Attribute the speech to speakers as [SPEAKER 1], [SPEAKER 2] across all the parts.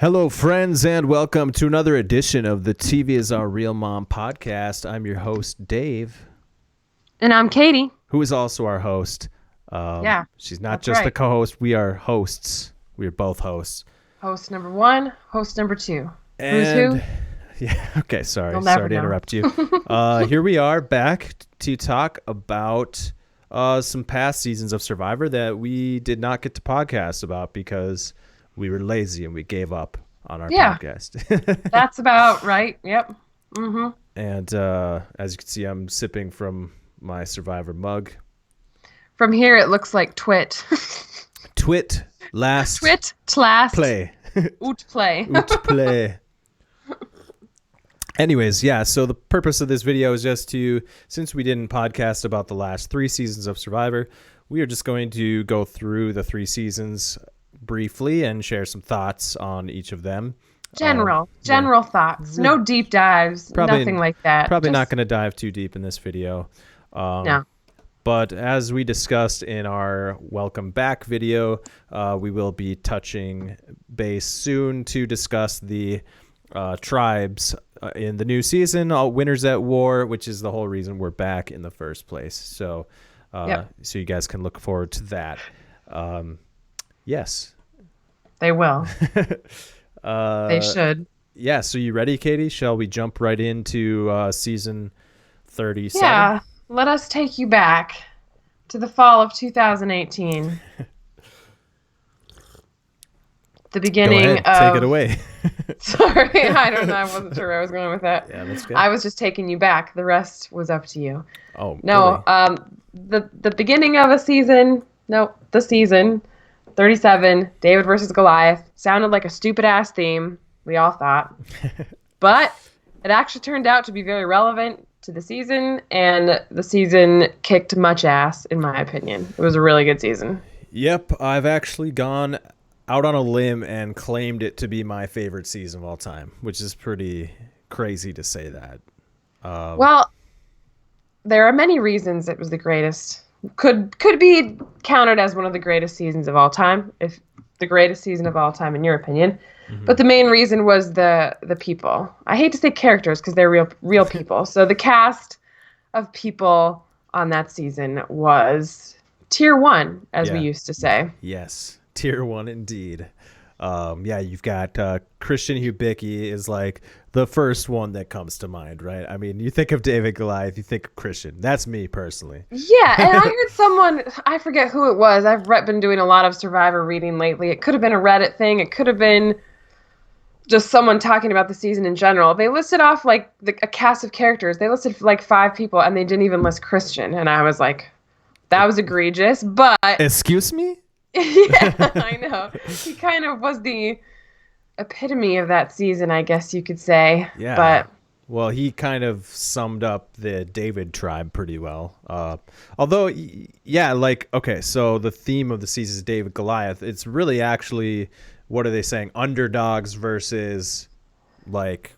[SPEAKER 1] Hello, friends, and welcome to another edition of the TV is Our Real Mom podcast. I'm your host, Dave.
[SPEAKER 2] And I'm Catie.
[SPEAKER 1] Who is also our host. She's not just the co-host. We are hosts. We are both hosts.
[SPEAKER 2] Host number one, host number two.
[SPEAKER 1] And,
[SPEAKER 2] who's who?
[SPEAKER 1] Yeah. Okay. Sorry to interrupt you. Here we are back to talk about some past seasons of Survivor that we did not get to podcast about because we were lazy and we gave up on our podcast.
[SPEAKER 2] That's about right. Yep. Mm-hmm.
[SPEAKER 1] And as you can see, I'm sipping from my Survivor mug.
[SPEAKER 2] From here, it looks like twit.
[SPEAKER 1] Twit last.
[SPEAKER 2] Twit last.
[SPEAKER 1] Play.
[SPEAKER 2] Oot play.
[SPEAKER 1] Oot play. Anyways, yeah, so the purpose of this video is just to, since we didn't podcast about the last 3 seasons of Survivor, we are just going to go through the 3 seasons briefly and share some thoughts on each of them.
[SPEAKER 2] General thoughts. No deep dives. Nothing like that.
[SPEAKER 1] Probably not going to dive too deep in this video.
[SPEAKER 2] No.
[SPEAKER 1] But as we discussed in our welcome back video, we will be touching base soon to discuss the tribes in the new season, Winners at War, which is the whole reason we're back in the first place. So, so you guys can look forward to that. Yes.
[SPEAKER 2] They will. They should.
[SPEAKER 1] Yeah. So you ready, Catie? Shall we jump right into season 37?
[SPEAKER 2] Yeah. Let us take you back to the fall of 2018. The beginning of...
[SPEAKER 1] Take it away.
[SPEAKER 2] Sorry, I don't know. I wasn't sure where I was going with that.
[SPEAKER 1] Yeah, that's good.
[SPEAKER 2] I was just taking you back. The rest was up to you.
[SPEAKER 1] Oh,
[SPEAKER 2] no.
[SPEAKER 1] Really?
[SPEAKER 2] The beginning of a season. No, the season 37. David versus Goliath sounded like a stupid ass theme. We all thought, but it actually turned out to be very relevant to the season, and the season kicked much ass, in my opinion. It was a really good season.
[SPEAKER 1] Yep, I've actually gone out on a limb and claimed it to be my favorite season of all time, which is pretty crazy to say that.
[SPEAKER 2] Well, there are many reasons it was the greatest. Could be counted as one of the greatest seasons of all time, if the greatest season of all time, in your opinion. Mm-hmm. But the main reason was the people. I hate to say characters because they're real people. So the cast of people on that season was tier 1, as we used to say.
[SPEAKER 1] Yes, tier 1 indeed. You've got Christian Hubicki is like the first one that comes to mind, right? I mean, you think of David Goliath, you think of Christian. That's me personally.
[SPEAKER 2] Yeah, and I heard someone, I forget who it was. I've been doing a lot of Survivor reading lately. It could have been a Reddit thing. It could have been just someone talking about the season in general. They listed off like a cast of characters. They listed like 5 people, and they didn't even list Christian. And I was like, that was egregious. But
[SPEAKER 1] excuse me?
[SPEAKER 2] Yeah, I know. He kind of was the epitome of that season, I guess you could say.
[SPEAKER 1] Yeah.
[SPEAKER 2] But
[SPEAKER 1] well, he kind of summed up the David tribe pretty well. Although, yeah, like, okay, so the theme of the season is David Goliath. It's really actually, what are they saying? Underdogs versus, like,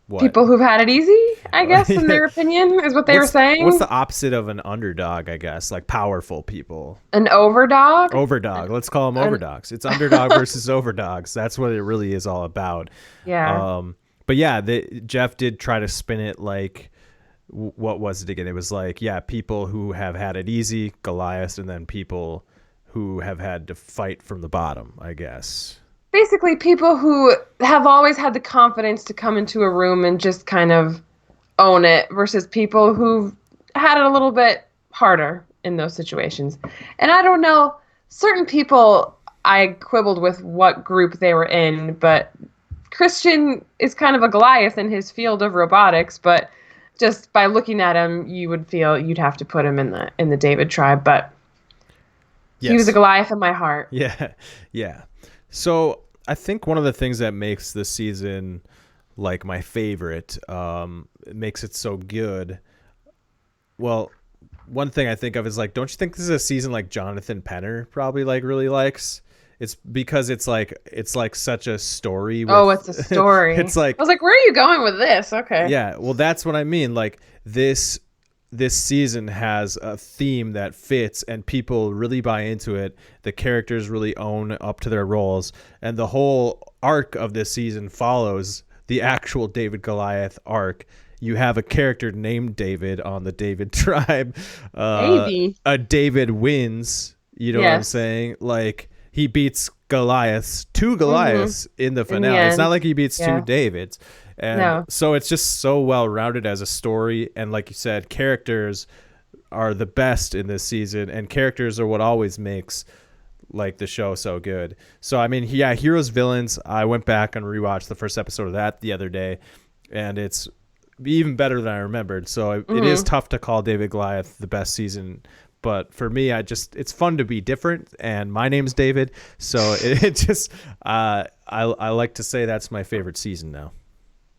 [SPEAKER 1] what?
[SPEAKER 2] People who've had it easy, I guess, in their opinion, is what they were saying.
[SPEAKER 1] What's the opposite of an underdog, I guess? Like powerful people.
[SPEAKER 2] An overdog?
[SPEAKER 1] Overdog. Let's call them overdogs. It's underdog versus overdogs. That's what it really is all about.
[SPEAKER 2] Yeah.
[SPEAKER 1] But yeah, Jeff did try to spin it like, what was it again? It was like, yeah, people who have had it easy, Goliath, and then people who have had to fight from the bottom, I guess.
[SPEAKER 2] Basically, people who have always had the confidence to come into a room and just kind of own it versus people who've had it a little bit harder in those situations. And I don't know, certain people, I quibbled with what group they were in, but Christian is kind of a Goliath in his field of robotics, but just by looking at him, you would feel you'd have to put him in the David tribe, but yes. He was a Goliath in my heart.
[SPEAKER 1] Yeah, yeah. So I think one of the things that makes this season like my favorite, makes it so good. Well, one thing I think of is like, don't you think this is a season like Jonathan Penner probably like really likes? It's because it's like such a story.
[SPEAKER 2] It's a story.
[SPEAKER 1] It's like,
[SPEAKER 2] I was like, where are you going with this? Okay.
[SPEAKER 1] Yeah. Well, that's what I mean. Like this season has a theme that fits and people really buy into it. The characters really own up to their roles, and the whole arc of this season follows the actual David Goliath arc. You have a character named David on the David tribe.
[SPEAKER 2] Maybe.
[SPEAKER 1] A David wins. You know what I'm
[SPEAKER 2] Yes.
[SPEAKER 1] saying? Like he beats two
[SPEAKER 2] Mm-hmm.
[SPEAKER 1] Goliaths in the
[SPEAKER 2] In the
[SPEAKER 1] finale. It's not
[SPEAKER 2] end.
[SPEAKER 1] like he beats two
[SPEAKER 2] Yeah.
[SPEAKER 1] Davids. And
[SPEAKER 2] No.
[SPEAKER 1] so it's just so well rounded as a story. And like you said, characters are the best in this season, and characters are what always makes like the show so good. So I mean, yeah, heroes, villains. I went back and rewatched the first episode of that the other day, and it's even better than I remembered. So it is
[SPEAKER 2] Mm-hmm.
[SPEAKER 1] tough to call David Goliath the best season, but for me, it's fun to be different. And my name's David, so it just I like to say that's my favorite season now.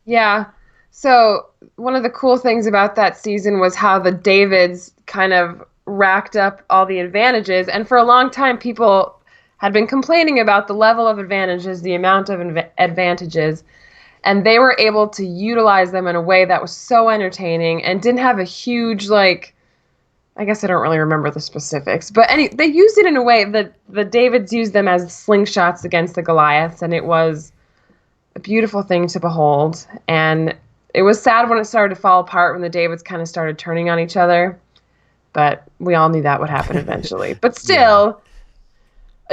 [SPEAKER 2] Yeah. So one of the cool things about that season was how the Davids kind of racked up all the advantages. And for a long time, people had been complaining about the level of advantages, the amount of advantages, and they were able to utilize them in a way that was so entertaining and didn't have a huge like. I guess I don't really remember the specifics, but they used it in a way that the Davids used them as slingshots against the Goliaths, and it was a beautiful thing to behold. And it was sad when it started to fall apart when the Davids kind of started turning on each other. But we all knew that would happen eventually. But
[SPEAKER 1] Yeah.
[SPEAKER 2] still,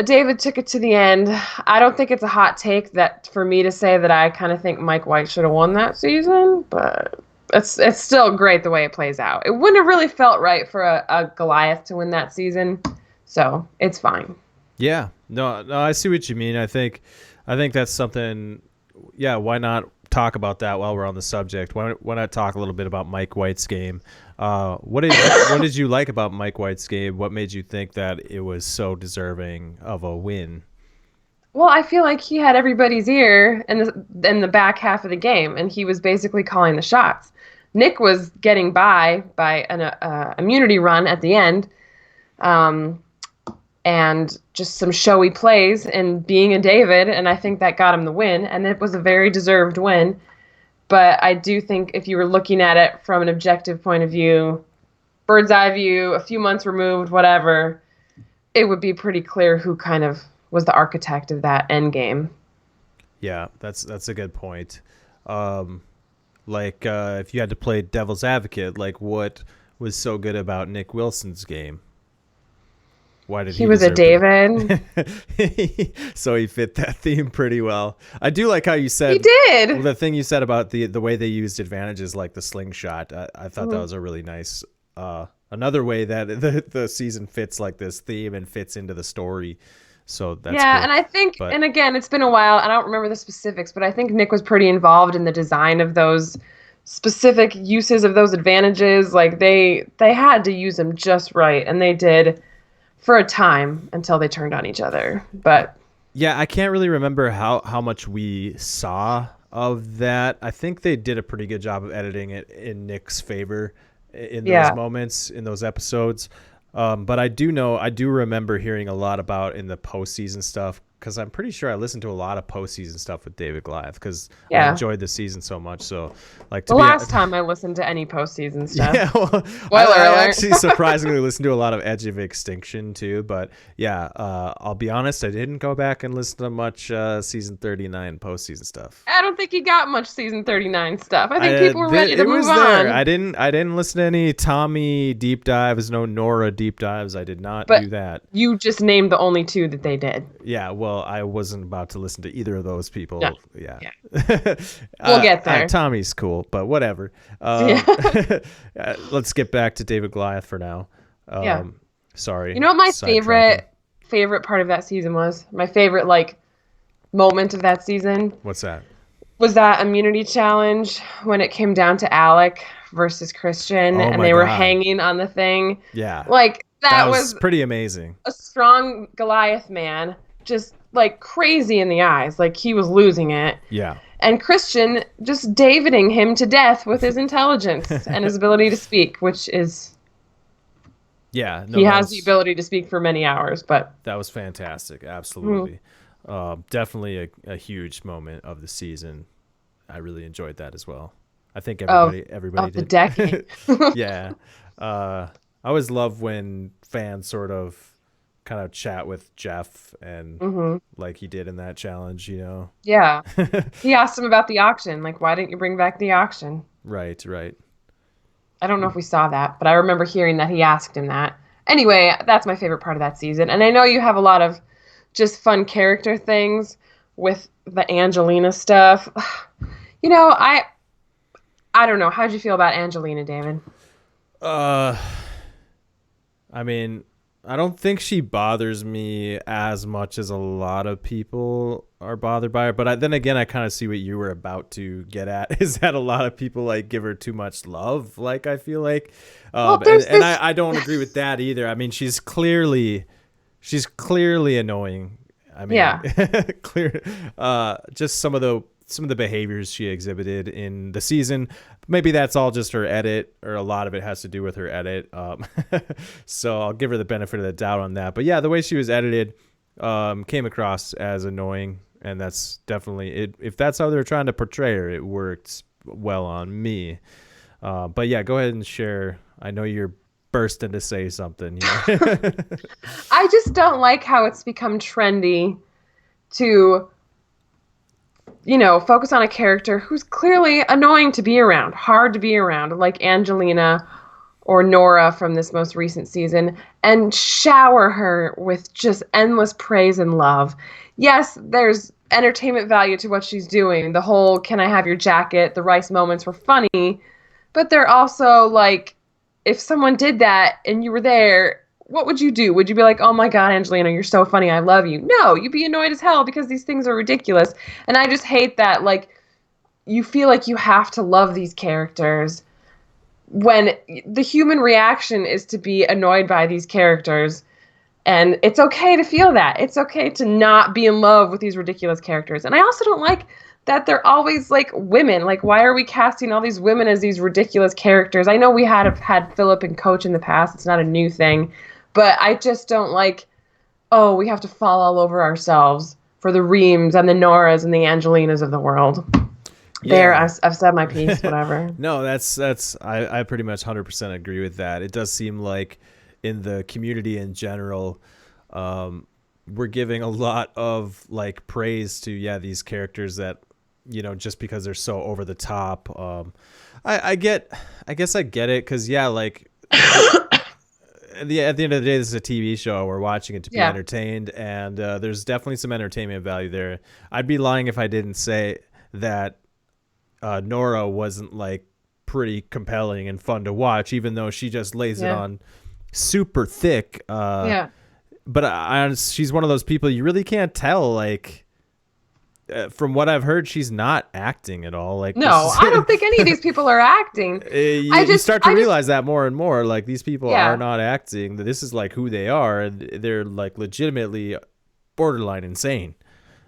[SPEAKER 2] David took it to the end. I don't think it's a hot take that for me to say that I kind of think Mike White should have won that season, but it's still great the way it plays out. It wouldn't have really felt right for a Goliath to win that season, so it's fine.
[SPEAKER 1] Yeah. No, I see what you mean. I think that's something. Yeah, why not talk about that while we're on the subject? Why not talk a little bit about Mike White's game? What did you like about Mike White's game? What made you think that it was so deserving of a win?
[SPEAKER 2] Well, I feel like he had everybody's ear in the back half of the game, and he was basically calling the shots. Nick was getting by an immunity run at the end, um, and just some showy plays and being a David, and I think that got him the win, and it was a very deserved win. But I do think if you were looking at it from an objective point of view, bird's eye view, a few months removed, whatever, it would be pretty clear who kind of was the architect of that end game.
[SPEAKER 1] Yeah, that's a good point. Um, if you had to play devil's advocate, like what was so good about Nick Wilson's game? Why did
[SPEAKER 2] He
[SPEAKER 1] he
[SPEAKER 2] was a
[SPEAKER 1] deserve to
[SPEAKER 2] David.
[SPEAKER 1] win? So he fit that theme pretty well. I do like how you
[SPEAKER 2] He
[SPEAKER 1] said
[SPEAKER 2] did.
[SPEAKER 1] the thing you said about the way they used advantages like the slingshot. I thought that
[SPEAKER 2] Mhm.
[SPEAKER 1] was a really nice another way that the season fits like this theme and fits into the story. So that's
[SPEAKER 2] Yeah,
[SPEAKER 1] cool.
[SPEAKER 2] and I think,
[SPEAKER 1] But
[SPEAKER 2] and again, it's been a while. I don't remember the specifics, but I think Nick was pretty involved in the design of those specific uses of those advantages. Like they had to use them just right, and they did for a time until they turned on each other. But
[SPEAKER 1] yeah, I can't really remember how much we saw of that. I think they did a pretty good job of editing it in Nick's favor in those
[SPEAKER 2] yeah,
[SPEAKER 1] moments, in those episodes. But I do remember hearing a lot about in the postseason stuff because I'm pretty sure I listened to a lot of postseason stuff with David Goliath because I
[SPEAKER 2] yeah.
[SPEAKER 1] enjoyed the season so much. So, like
[SPEAKER 2] The
[SPEAKER 1] to be,
[SPEAKER 2] last time I listened to any postseason stuff.
[SPEAKER 1] yeah, well,
[SPEAKER 2] Spoiler
[SPEAKER 1] I
[SPEAKER 2] alert.
[SPEAKER 1] actually surprisingly listened to a lot of Edge of Extinction too. But yeah, I'll be honest, I didn't go back and listen to much season 39 postseason stuff.
[SPEAKER 2] I don't think he got much season 39 stuff. I think people were ready to
[SPEAKER 1] It
[SPEAKER 2] move
[SPEAKER 1] was there.
[SPEAKER 2] on.
[SPEAKER 1] I didn't listen to any Tommy deep dives, no Nora deep dives. I did not
[SPEAKER 2] But
[SPEAKER 1] do that.
[SPEAKER 2] you just named the only two that they did.
[SPEAKER 1] Yeah, well, I wasn't about to listen to either of those people.
[SPEAKER 2] No.
[SPEAKER 1] Yeah.
[SPEAKER 2] Yeah. We'll get there.
[SPEAKER 1] Tommy's cool, but whatever.
[SPEAKER 2] Yeah.
[SPEAKER 1] Let's get back to David Goliath for now.
[SPEAKER 2] Yeah.
[SPEAKER 1] Sorry.
[SPEAKER 2] You know what my
[SPEAKER 1] sidetracking.
[SPEAKER 2] favorite part of that season was? My favorite like moment of that season
[SPEAKER 1] What's that?
[SPEAKER 2] was that immunity challenge when it came down to Alec versus Christian
[SPEAKER 1] Oh
[SPEAKER 2] and
[SPEAKER 1] my
[SPEAKER 2] they were
[SPEAKER 1] God.
[SPEAKER 2] hanging on the thing.
[SPEAKER 1] Yeah.
[SPEAKER 2] Like
[SPEAKER 1] That
[SPEAKER 2] that
[SPEAKER 1] was
[SPEAKER 2] was
[SPEAKER 1] pretty amazing.
[SPEAKER 2] a strong Goliath man, just like crazy in the eyes, like he was losing it.
[SPEAKER 1] Yeah.
[SPEAKER 2] And Christian just Daviding him to death with his intelligence and his ability to speak, which is
[SPEAKER 1] Yeah. No,
[SPEAKER 2] he has the ability to speak for many hours, but
[SPEAKER 1] that was fantastic. Absolutely. Definitely a huge moment of the season. I really enjoyed that as well. I think
[SPEAKER 2] of
[SPEAKER 1] everybody
[SPEAKER 2] the
[SPEAKER 1] did.
[SPEAKER 2] decade.
[SPEAKER 1] Yeah. I always love when fans sort of kind of chat with Jeff and
[SPEAKER 2] Hmm.
[SPEAKER 1] like he did in that challenge, you know.
[SPEAKER 2] Yeah. He asked him about the auction. Like, why didn't you bring back the auction?
[SPEAKER 1] Right, right.
[SPEAKER 2] I don't know if we saw that, but I remember hearing that he asked him that. Anyway, that's my favorite part of that season. And I know you have a lot of just fun character things with the Angelina stuff. You know, I don't know. How'd you feel about Angelina, David?
[SPEAKER 1] Uh I mean, I don't think she bothers me as much as a lot of people are bothered by her. But then again, I kind of see what you were about to get at is that a lot of people like give her too much love. Like, I feel like,
[SPEAKER 2] Well,
[SPEAKER 1] and,
[SPEAKER 2] there's
[SPEAKER 1] and
[SPEAKER 2] this.
[SPEAKER 1] I don't agree with that either. I mean, she's clearly annoying. I mean,
[SPEAKER 2] Yeah.
[SPEAKER 1] clear, just some of the behaviors she exhibited in the season. Maybe that's all just her edit, or a lot of it has to do with her edit. So I'll give her the benefit of the doubt on that. But yeah, the way she was edited came across as annoying, and that's definitely it. If that's how they're trying to portray her, it worked well on me. But yeah, go ahead and share. I know you're bursting to say something here.
[SPEAKER 2] I just don't like how it's become trendy to, focus on a character who's clearly annoying to be around, hard to be around, like Angelina or Nora from this most recent season, and shower her with just endless praise and love. Yes, there's entertainment value to what she's doing. The whole "can I have your jacket?" the Rice moments were funny, but they're also like, if someone did that and you were there, what would you do? Would you be like, "Oh my God, Angelina, you're so funny, I love you"? No, you'd be annoyed as hell because these things are ridiculous. And I just hate that, like, you feel like you have to love these characters when the human reaction is to be annoyed by these characters. And it's okay to feel that. It's okay to not be in love with these ridiculous characters. And I also don't like that they're always like women. Like, why are we casting all these women as these ridiculous characters? I know we had Philip and Coach in the past. It's not a new thing. But I just don't like, oh, we have to fall all over ourselves for the Reams and the Noras and the Angelinas of the world. There,
[SPEAKER 1] Yeah.
[SPEAKER 2] I've said my piece, whatever.
[SPEAKER 1] No, that's I pretty much 100% agree with that. It does seem like in the community in general, we're giving a lot of like praise to these characters that just because they're so over the top. I guess I get it because like at the end of the day, this is a TV show. We're watching it to be
[SPEAKER 2] Yeah.
[SPEAKER 1] entertained, and there's definitely some entertainment value there. I'd be lying if I didn't say that Nora wasn't like pretty compelling and fun to watch, even though she just lays it
[SPEAKER 2] Yeah.
[SPEAKER 1] on super thick.
[SPEAKER 2] Yeah.
[SPEAKER 1] But she's one of those people you really can't tell. Like from what I've heard, she's not acting at all. Like
[SPEAKER 2] No, I don't think any of these people are acting.
[SPEAKER 1] you start to
[SPEAKER 2] I just,
[SPEAKER 1] realize that more and more. Like these people are
[SPEAKER 2] yeah,
[SPEAKER 1] not acting. This is like who they are, and they're like legitimately borderline insane.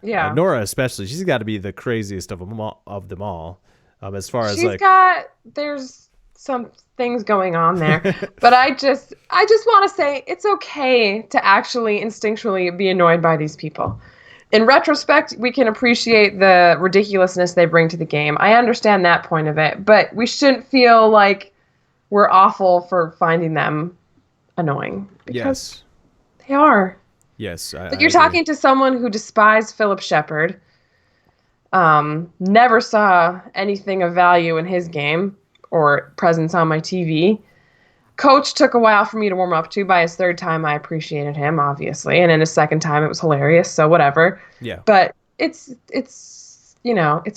[SPEAKER 2] yeah.
[SPEAKER 1] Nora especially, she's got to be the craziest of them all. As far as like
[SPEAKER 2] There's some things going on there, but I just want to say it's okay to actually instinctually be annoyed by these people. In retrospect, we can appreciate the ridiculousness they bring to the game. I understand that point of it, but we shouldn't feel like we're awful for finding them annoying because
[SPEAKER 1] yes,
[SPEAKER 2] they are.
[SPEAKER 1] yes,
[SPEAKER 2] But
[SPEAKER 1] I
[SPEAKER 2] you're
[SPEAKER 1] agree.
[SPEAKER 2] talking to someone who despised Philip Shepard, never saw anything of value in his game or presence on my TV. Coach took a while for me to warm up to. By his third time, I appreciated him, obviously, and in his second time, it was hilarious. So whatever.
[SPEAKER 1] Yeah,
[SPEAKER 2] But it's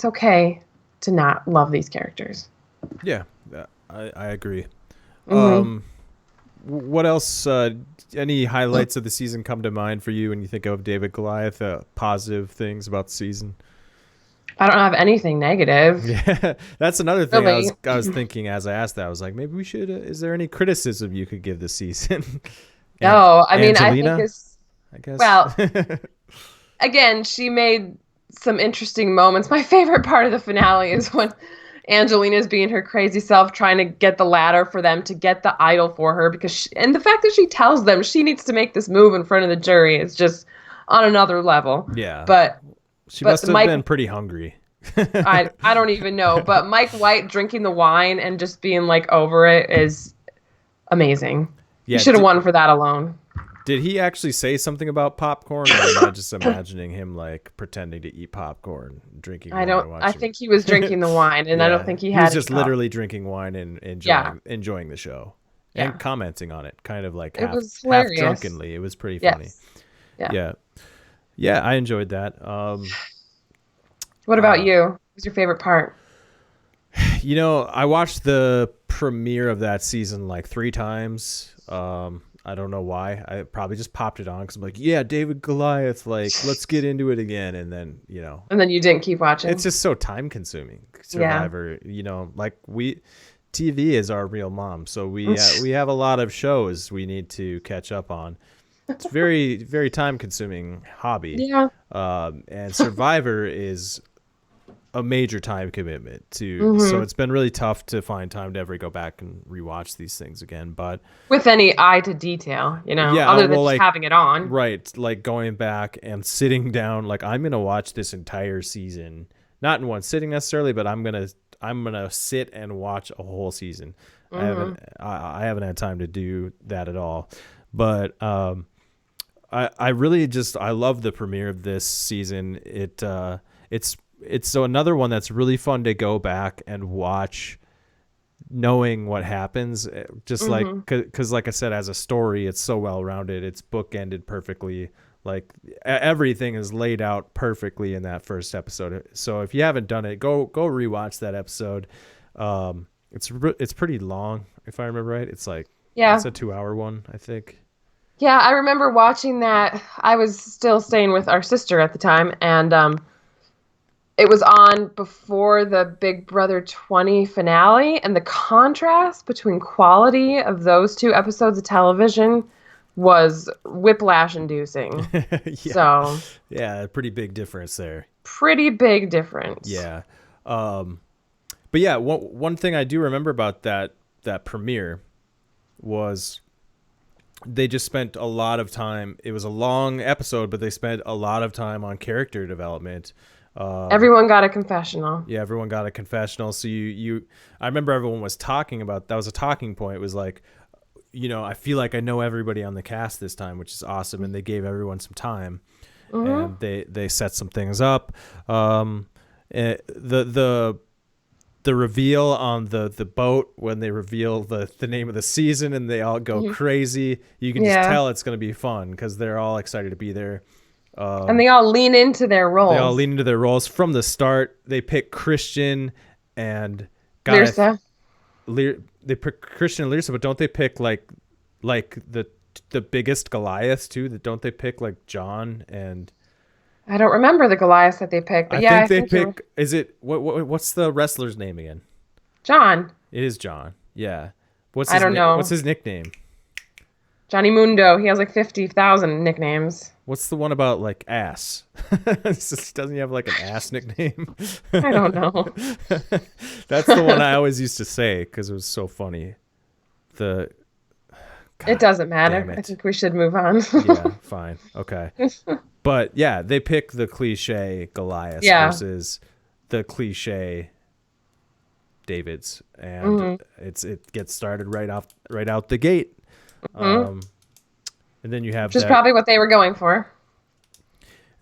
[SPEAKER 2] okay to not love these characters.
[SPEAKER 1] yeah, I agree.
[SPEAKER 2] Hmm.
[SPEAKER 1] What else? Any highlights of the season come to mind for you when you think of David Goliath? Positive things about the season.
[SPEAKER 2] I don't have anything negative,
[SPEAKER 1] Yeah, that's another thing
[SPEAKER 2] really.
[SPEAKER 1] I was thinking as I asked that. I was like, maybe we should. Is there any criticism you could give this season? and
[SPEAKER 2] No, I mean, I think
[SPEAKER 1] Angelina,
[SPEAKER 2] it's
[SPEAKER 1] I guess.
[SPEAKER 2] well. Again, she made some interesting moments. My favorite part of the finale is when Angelina's being her crazy self trying to get the ladder for them to get the idol for her and the fact that she tells them she needs to make this move in front of the jury is just on another level.
[SPEAKER 1] Yeah,
[SPEAKER 2] But
[SPEAKER 1] she
[SPEAKER 2] but
[SPEAKER 1] must
[SPEAKER 2] the
[SPEAKER 1] have
[SPEAKER 2] Mike
[SPEAKER 1] been pretty hungry.
[SPEAKER 2] I don't even know, but Mike White drinking the wine and just being like over it is amazing. He
[SPEAKER 1] Yeah,
[SPEAKER 2] should have won for that alone.
[SPEAKER 1] Did he actually say something about popcorn, or am I just imagining him like pretending to eat popcorn, drinking
[SPEAKER 2] I
[SPEAKER 1] wine,
[SPEAKER 2] don't.
[SPEAKER 1] and
[SPEAKER 2] I
[SPEAKER 1] watching?
[SPEAKER 2] think he was drinking the wine, and I don't
[SPEAKER 1] Yeah,
[SPEAKER 2] think he
[SPEAKER 1] he was
[SPEAKER 2] had any
[SPEAKER 1] just
[SPEAKER 2] pop.
[SPEAKER 1] literally drinking wine and
[SPEAKER 2] Yeah,
[SPEAKER 1] enjoying the show, and
[SPEAKER 2] yeah.
[SPEAKER 1] commenting on it, kind of like
[SPEAKER 2] It was
[SPEAKER 1] half
[SPEAKER 2] hilarious.
[SPEAKER 1] drunkenly. It was pretty funny.
[SPEAKER 2] Yes. Yeah.
[SPEAKER 1] Yeah, yeah, I enjoyed that.
[SPEAKER 2] What about
[SPEAKER 1] Uh,
[SPEAKER 2] you? What was your favorite part?
[SPEAKER 1] I watched the premiere of that season like 3 times. I don't know why. I probably just popped it on because I'm like, yeah, David Goliath, like, let's get into it again. And then,
[SPEAKER 2] And then you didn't keep
[SPEAKER 1] it's
[SPEAKER 2] watching.
[SPEAKER 1] just so time consuming.
[SPEAKER 2] Yeah.
[SPEAKER 1] Survivor, like TV is our real mom. So we have a lot of shows we need to catch up on. It's very, very time consuming hobby.
[SPEAKER 2] Yeah.
[SPEAKER 1] And Survivor is a major time commitment too. So
[SPEAKER 2] Hmm.
[SPEAKER 1] it's been really tough to find time to ever go back and rewatch these things again. But
[SPEAKER 2] With any eye to detail,
[SPEAKER 1] yeah,
[SPEAKER 2] other than
[SPEAKER 1] well,
[SPEAKER 2] just
[SPEAKER 1] like,
[SPEAKER 2] having it on.
[SPEAKER 1] right, like going back and sitting down, like I'm gonna watch this entire season, not in one sitting necessarily, but I'm gonna sit and watch a whole season.
[SPEAKER 2] Hmm.
[SPEAKER 1] I haven't had time to do that at all. But I really just I love the premiere of this season. It's so another one that's really fun to go back and watch, knowing what happens. Just like
[SPEAKER 2] Hmm.
[SPEAKER 1] because like I said, as a story, it's so well rounded. It's bookended perfectly. Like everything is laid out perfectly in that first episode. So if you haven't done it, go rewatch that episode. It's pretty long if I remember right. It's
[SPEAKER 2] Yeah.
[SPEAKER 1] a 2-hour one, I think.
[SPEAKER 2] Yeah, I remember watching that. I was still staying with our sister at the time, and it was on before the Big Brother 20 finale, and the contrast between quality of those two episodes of television was whiplash inducing.
[SPEAKER 1] Yeah,
[SPEAKER 2] So,
[SPEAKER 1] yeah, pretty big difference there.
[SPEAKER 2] pretty big difference.
[SPEAKER 1] Yeah. Um, but yeah, one thing I do remember about that premiere was they just spent a lot of time. It was a long episode, but they spent a lot of time on character development.
[SPEAKER 2] Everyone got a confessional.
[SPEAKER 1] Yeah, everyone got a confessional. So I remember everyone was talking about that was a talking point. It was like, I feel like I know everybody on the cast this time, which is awesome, and they gave everyone some time,
[SPEAKER 2] Hmm.
[SPEAKER 1] and they set some things up. The reveal on the boat when they reveal the name of the season and they all go
[SPEAKER 2] Hmm.
[SPEAKER 1] crazy. You can just
[SPEAKER 2] Yeah.
[SPEAKER 1] tell it's going to be fun because they're all excited to be there.
[SPEAKER 2] And they all lean into their
[SPEAKER 1] They all
[SPEAKER 2] roles.
[SPEAKER 1] lean into their roles from the start. They pick Christian and God.
[SPEAKER 2] Lyrsa.
[SPEAKER 1] They pick Christian and Lyrsa, but don't they pick like the biggest Goliaths too? That don't they pick like John and
[SPEAKER 2] I don't remember the Goliaths that they picked, but
[SPEAKER 1] I
[SPEAKER 2] yeah,
[SPEAKER 1] think
[SPEAKER 2] I
[SPEAKER 1] they
[SPEAKER 2] think you're
[SPEAKER 1] pick. Is it what's the wrestler's name again?
[SPEAKER 2] John.
[SPEAKER 1] It is John. Yeah. What's
[SPEAKER 2] I don't
[SPEAKER 1] What's
[SPEAKER 2] know.
[SPEAKER 1] his nickname?
[SPEAKER 2] Johnny Mundo. He has like 50,000 nicknames.
[SPEAKER 1] What's the one about like ass? Doesn't he have like an ass nickname?
[SPEAKER 2] I don't know.
[SPEAKER 1] That's the one I always used to say because it was so funny. The
[SPEAKER 2] It
[SPEAKER 1] God
[SPEAKER 2] doesn't
[SPEAKER 1] damn
[SPEAKER 2] matter. I
[SPEAKER 1] it.
[SPEAKER 2] think we should move on.
[SPEAKER 1] Yeah, fine. Okay. But yeah, they pick the cliche Goliath
[SPEAKER 2] Yeah.
[SPEAKER 1] versus the cliche Davids, and
[SPEAKER 2] Hmm.
[SPEAKER 1] it gets started right out the gate.
[SPEAKER 2] Hmm.
[SPEAKER 1] Um, and then you have
[SPEAKER 2] Which is
[SPEAKER 1] that.
[SPEAKER 2] probably what they were going for.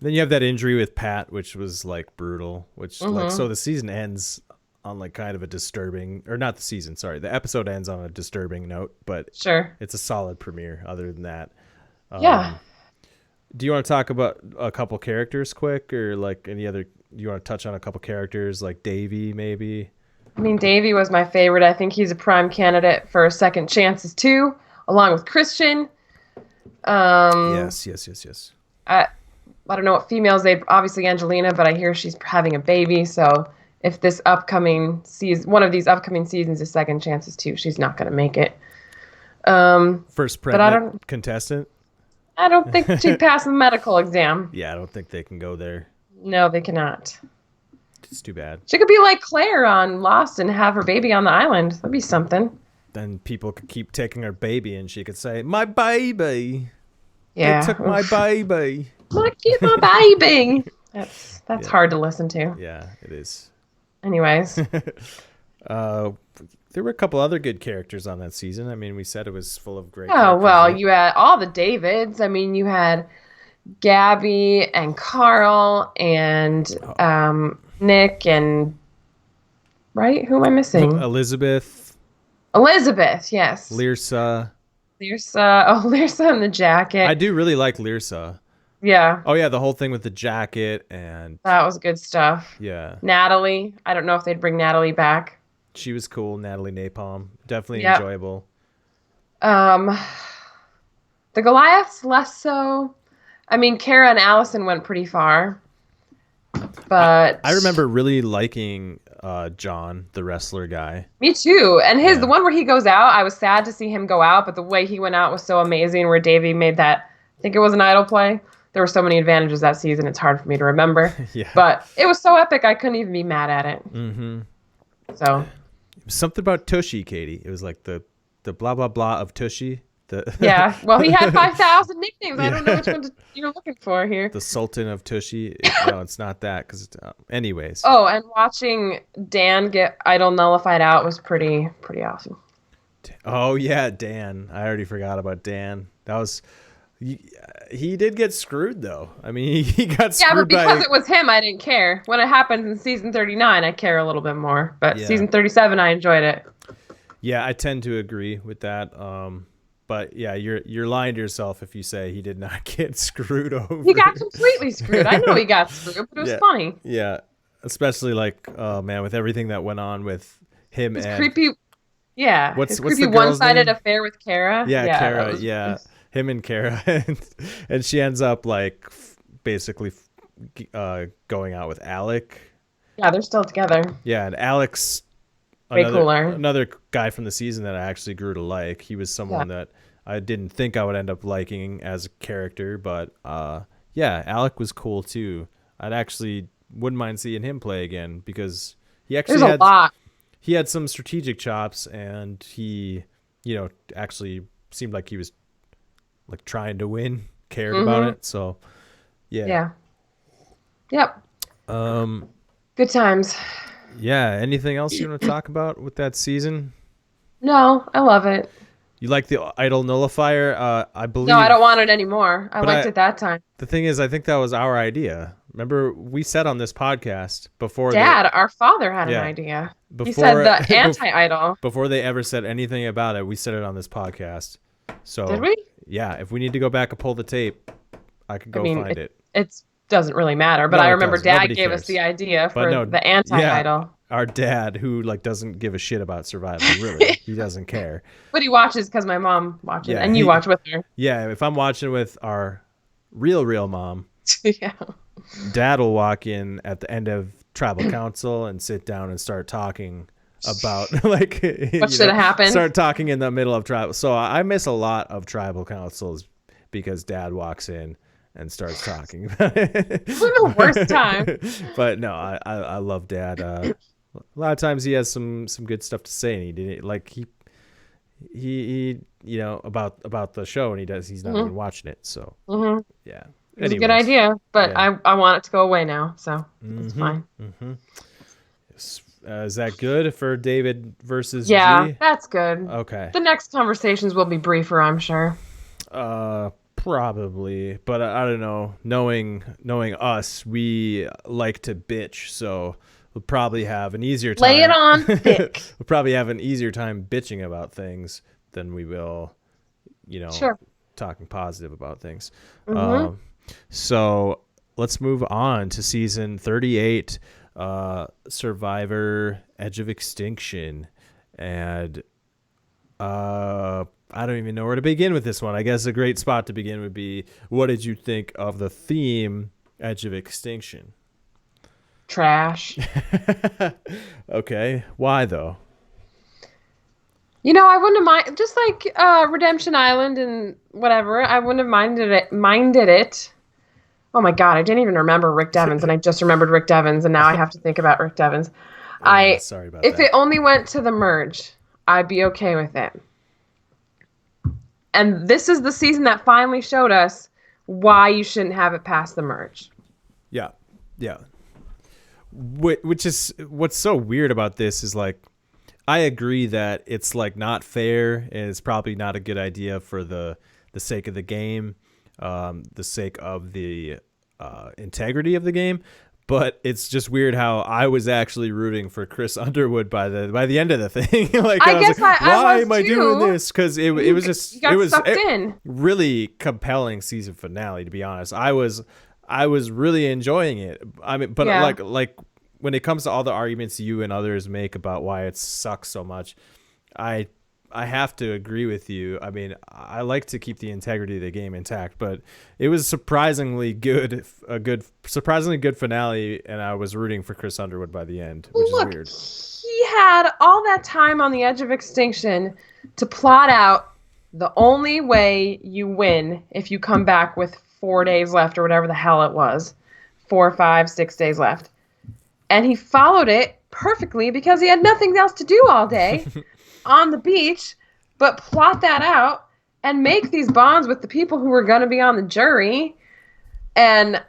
[SPEAKER 1] Then you have that injury with Pat, which was like brutal. Which like
[SPEAKER 2] Hmm.
[SPEAKER 1] so the season ends on like kind of a disturbing, or not the season. Sorry, the episode ends on a disturbing note, but
[SPEAKER 2] Sure.
[SPEAKER 1] it's a solid premiere. Other than that,
[SPEAKER 2] Yeah.
[SPEAKER 1] do you want to talk about a couple characters quick, or like any other? Do you want to touch on a couple characters like Davey maybe?
[SPEAKER 2] I mean, Davey was my favorite. I think he's a prime candidate for second chances too, along with Christian. Um,
[SPEAKER 1] Yes, yes, yes, yes.
[SPEAKER 2] I, I don't know what females they obviously Angelina, but I hear she's having a baby. So if this upcoming season, one of these upcoming seasons is second chances too, she's not going to make it.
[SPEAKER 1] First
[SPEAKER 2] But I
[SPEAKER 1] pregnant
[SPEAKER 2] don't,
[SPEAKER 1] contestant.
[SPEAKER 2] I don't think she'd pass the medical exam.
[SPEAKER 1] Yeah, I don't think they can go there.
[SPEAKER 2] No, they cannot.
[SPEAKER 1] It's too bad.
[SPEAKER 2] She could be like Claire on Lost and have her baby on the island. That'd be something.
[SPEAKER 1] Then people could keep taking her baby, and she could say, "My baby,
[SPEAKER 2] Yeah.
[SPEAKER 1] they took my
[SPEAKER 2] Oof.
[SPEAKER 1] baby."
[SPEAKER 2] Get my baby. That's
[SPEAKER 1] Yeah.
[SPEAKER 2] hard to listen to.
[SPEAKER 1] Yeah, it is.
[SPEAKER 2] Anyways,
[SPEAKER 1] Uh, there were a couple other good characters on that season. I mean, we said it was full of great
[SPEAKER 2] Oh,
[SPEAKER 1] characters,
[SPEAKER 2] well,
[SPEAKER 1] right?
[SPEAKER 2] you had all the Davids. I mean, you had Gabby and Carl and Nick and, right? Who am I missing?
[SPEAKER 1] Elizabeth,
[SPEAKER 2] Elizabeth, yes.
[SPEAKER 1] Lyrsa.
[SPEAKER 2] Lyrsa in the
[SPEAKER 1] I
[SPEAKER 2] jacket.
[SPEAKER 1] do really like Lyrsa.
[SPEAKER 2] Yeah,
[SPEAKER 1] Oh yeah, the whole thing with the jacket and
[SPEAKER 2] that was good stuff.
[SPEAKER 1] yeah,
[SPEAKER 2] Natalie. I don't know if they'd bring Natalie back.
[SPEAKER 1] she was cool. Natalie Napalm, definitely
[SPEAKER 2] Yep.
[SPEAKER 1] enjoyable.
[SPEAKER 2] Um, the Goliaths less so. I mean, Kara and Allison went pretty far,
[SPEAKER 1] I
[SPEAKER 2] but
[SPEAKER 1] I remember really liking John, the wrestler guy.
[SPEAKER 2] me too. And the
[SPEAKER 1] Yeah,
[SPEAKER 2] one where he goes out, I was sad to see him go out, but the way he went out was so amazing. Where Davey made that, I think it was an idol play. There were so many advantages that season; it's hard for me to remember.
[SPEAKER 1] yeah.
[SPEAKER 2] But it was so epic, I couldn't even be mad at it.
[SPEAKER 1] Mm-hmm.
[SPEAKER 2] So
[SPEAKER 1] Something about Tushy, Katie. It was like the blah blah blah of Tushy. The
[SPEAKER 2] yeah, well, he had 5,000 nicknames. I don't know which
[SPEAKER 1] yeah,
[SPEAKER 2] one you're looking for here.
[SPEAKER 1] the Sultan of Tushy. No, it's not that. Because anyways,
[SPEAKER 2] Oh, and watching Dan get idol nullified out was pretty awesome.
[SPEAKER 1] oh yeah, Dan. I already forgot about Dan. That was he did get screwed though. I mean, he got
[SPEAKER 2] Yeah, but
[SPEAKER 1] screwed
[SPEAKER 2] because
[SPEAKER 1] by
[SPEAKER 2] it was him, I didn't care. When it happens in season 39, I care a little bit more. But
[SPEAKER 1] yeah.
[SPEAKER 2] season 37, I enjoyed it.
[SPEAKER 1] Yeah, I tend to agree with that. But yeah, you're lying to yourself if you say he did not get screwed
[SPEAKER 2] He
[SPEAKER 1] over.
[SPEAKER 2] got completely screwed. I know he got screwed, but it was
[SPEAKER 1] Yeah,
[SPEAKER 2] funny.
[SPEAKER 1] yeah. Especially like, oh man, with everything that went on with him
[SPEAKER 2] His
[SPEAKER 1] and
[SPEAKER 2] creepy, yeah, his
[SPEAKER 1] what's
[SPEAKER 2] creepy
[SPEAKER 1] the girl's
[SPEAKER 2] one-sided
[SPEAKER 1] name?
[SPEAKER 2] affair with Kara.
[SPEAKER 1] Yeah,
[SPEAKER 2] Yeah, that
[SPEAKER 1] Kara.
[SPEAKER 2] was.
[SPEAKER 1] Yeah, him and Kara, and she ends up like basically going out with Alec.
[SPEAKER 2] Yeah, they're still together.
[SPEAKER 1] Yeah, and Alex,
[SPEAKER 2] Way
[SPEAKER 1] another
[SPEAKER 2] cooler.
[SPEAKER 1] another guy from the season that I actually grew to like. He was
[SPEAKER 2] Yeah.
[SPEAKER 1] someone that I didn't think I would end up liking as a character, but yeah, Alec was cool too. I'd actually wouldn't mind seeing him play again because he
[SPEAKER 2] There's
[SPEAKER 1] actually
[SPEAKER 2] a lot.
[SPEAKER 1] he had some strategic chops and he, actually seemed like he was like trying to win, cared about
[SPEAKER 2] Mm-hmm.
[SPEAKER 1] it. So yeah.
[SPEAKER 2] Yeah. Yep.
[SPEAKER 1] Um
[SPEAKER 2] Good times.
[SPEAKER 1] yeah, anything else you want to talk about with that season?
[SPEAKER 2] No, I love it.
[SPEAKER 1] You like the idol nullifier? I
[SPEAKER 2] No, I
[SPEAKER 1] believe,
[SPEAKER 2] don't want it anymore. I
[SPEAKER 1] but
[SPEAKER 2] liked it that time.
[SPEAKER 1] the thing is, I think that was our idea. Remember, we said on this podcast before
[SPEAKER 2] Dad, our father had an
[SPEAKER 1] yeah,
[SPEAKER 2] idea. He said
[SPEAKER 1] before
[SPEAKER 2] the anti-idol.
[SPEAKER 1] before they ever said anything about it, we said it on this podcast. So
[SPEAKER 2] Did we?
[SPEAKER 1] yeah, if we need to go back and pull the tape, I could
[SPEAKER 2] I
[SPEAKER 1] go
[SPEAKER 2] mean,
[SPEAKER 1] find it.
[SPEAKER 2] it doesn't really matter, but
[SPEAKER 1] No,
[SPEAKER 2] I
[SPEAKER 1] it
[SPEAKER 2] remember
[SPEAKER 1] does.
[SPEAKER 2] Dad
[SPEAKER 1] Nobody
[SPEAKER 2] gave us
[SPEAKER 1] cares.
[SPEAKER 2] the idea
[SPEAKER 1] But
[SPEAKER 2] for
[SPEAKER 1] no,
[SPEAKER 2] the anti-idol.
[SPEAKER 1] our dad, who like doesn't give a shit about survival, really, he doesn't care.
[SPEAKER 2] But he watches because my mom watches,
[SPEAKER 1] Yeah,
[SPEAKER 2] and you watch with her.
[SPEAKER 1] yeah. If I'm watching with our real mom,
[SPEAKER 2] Yeah.
[SPEAKER 1] Dad will walk in at the end of tribal council and sit down and start talking about like
[SPEAKER 2] What should have happened?
[SPEAKER 1] Start talking in the middle of tribal. So I miss a lot of tribal councils because Dad walks in and starts talking about it.
[SPEAKER 2] This is the worst time.
[SPEAKER 1] But no, I love Dad. A lot of times he has some good stuff to say, and he did it like he about the show, and he's not even watching it. So
[SPEAKER 2] Mm-hmm.
[SPEAKER 1] yeah.
[SPEAKER 2] It was a good
[SPEAKER 1] Anyways,
[SPEAKER 2] idea, but
[SPEAKER 1] yeah.
[SPEAKER 2] I want it to go away now, so it's fine.
[SPEAKER 1] Is that good for David versus
[SPEAKER 2] Yeah,
[SPEAKER 1] G?
[SPEAKER 2] that's good.
[SPEAKER 1] Okay.
[SPEAKER 2] The next conversations will be briefer, I'm sure.
[SPEAKER 1] Probably, but I don't know. Knowing us, we like to bitch, so we'll probably have an easier time.
[SPEAKER 2] Lay it on thick.
[SPEAKER 1] We'll probably have an easier time bitching about things than we will,
[SPEAKER 2] Sure.
[SPEAKER 1] talking positive about things.
[SPEAKER 2] Mm-hmm.
[SPEAKER 1] So let's move on to season 38, Survivor: Edge of Extinction, and I don't even know where to begin with this one. I guess a great spot to begin would be, what did you think of the theme Edge of Extinction?
[SPEAKER 2] Trash.
[SPEAKER 1] Okay, why though?
[SPEAKER 2] I wouldn't have mind, just like Redemption Island and whatever. I wouldn't have minded it. Oh my God, I didn't even remember Rick Devens, and I just remembered Rick Devens, and now I have to think about Rick Devens.
[SPEAKER 1] Sorry about
[SPEAKER 2] If
[SPEAKER 1] that.
[SPEAKER 2] it only went to the merge, I'd be okay with it. And this is the season that finally showed us why you shouldn't have it past the merge.
[SPEAKER 1] Yeah. Which is what's so weird about this is like I agree that it's like not fair and it's probably not a good idea for the sake of the game, the sake of the integrity of the game. But it's just weird how I was actually rooting for Chris Underwood by the end of the thing. Like
[SPEAKER 2] I
[SPEAKER 1] I was
[SPEAKER 2] guess
[SPEAKER 1] like,
[SPEAKER 2] I
[SPEAKER 1] why
[SPEAKER 2] was
[SPEAKER 1] am I doing
[SPEAKER 2] too.
[SPEAKER 1] this? Because it was
[SPEAKER 2] You
[SPEAKER 1] just
[SPEAKER 2] got sucked in.
[SPEAKER 1] really compelling season finale. To be honest, I was really enjoying it. I mean, but
[SPEAKER 2] Yeah.
[SPEAKER 1] like when it comes to all the arguments you and others make about why it sucks so much, I I have to agree with you. I mean, I like to keep the integrity of the game intact, but it was surprisingly good finale, and I was rooting for Chris Underwood by the end, which
[SPEAKER 2] Well,
[SPEAKER 1] is
[SPEAKER 2] look,
[SPEAKER 1] weird.
[SPEAKER 2] he had all that time on the edge of extinction to plot out the only way you win if you come back with 4 days left or whatever the hell it was. 4, 5, 6 days left. And he followed it perfectly because he had nothing else to do all day on the beach but plot that out and make these bonds with the people who were going to be on the jury. And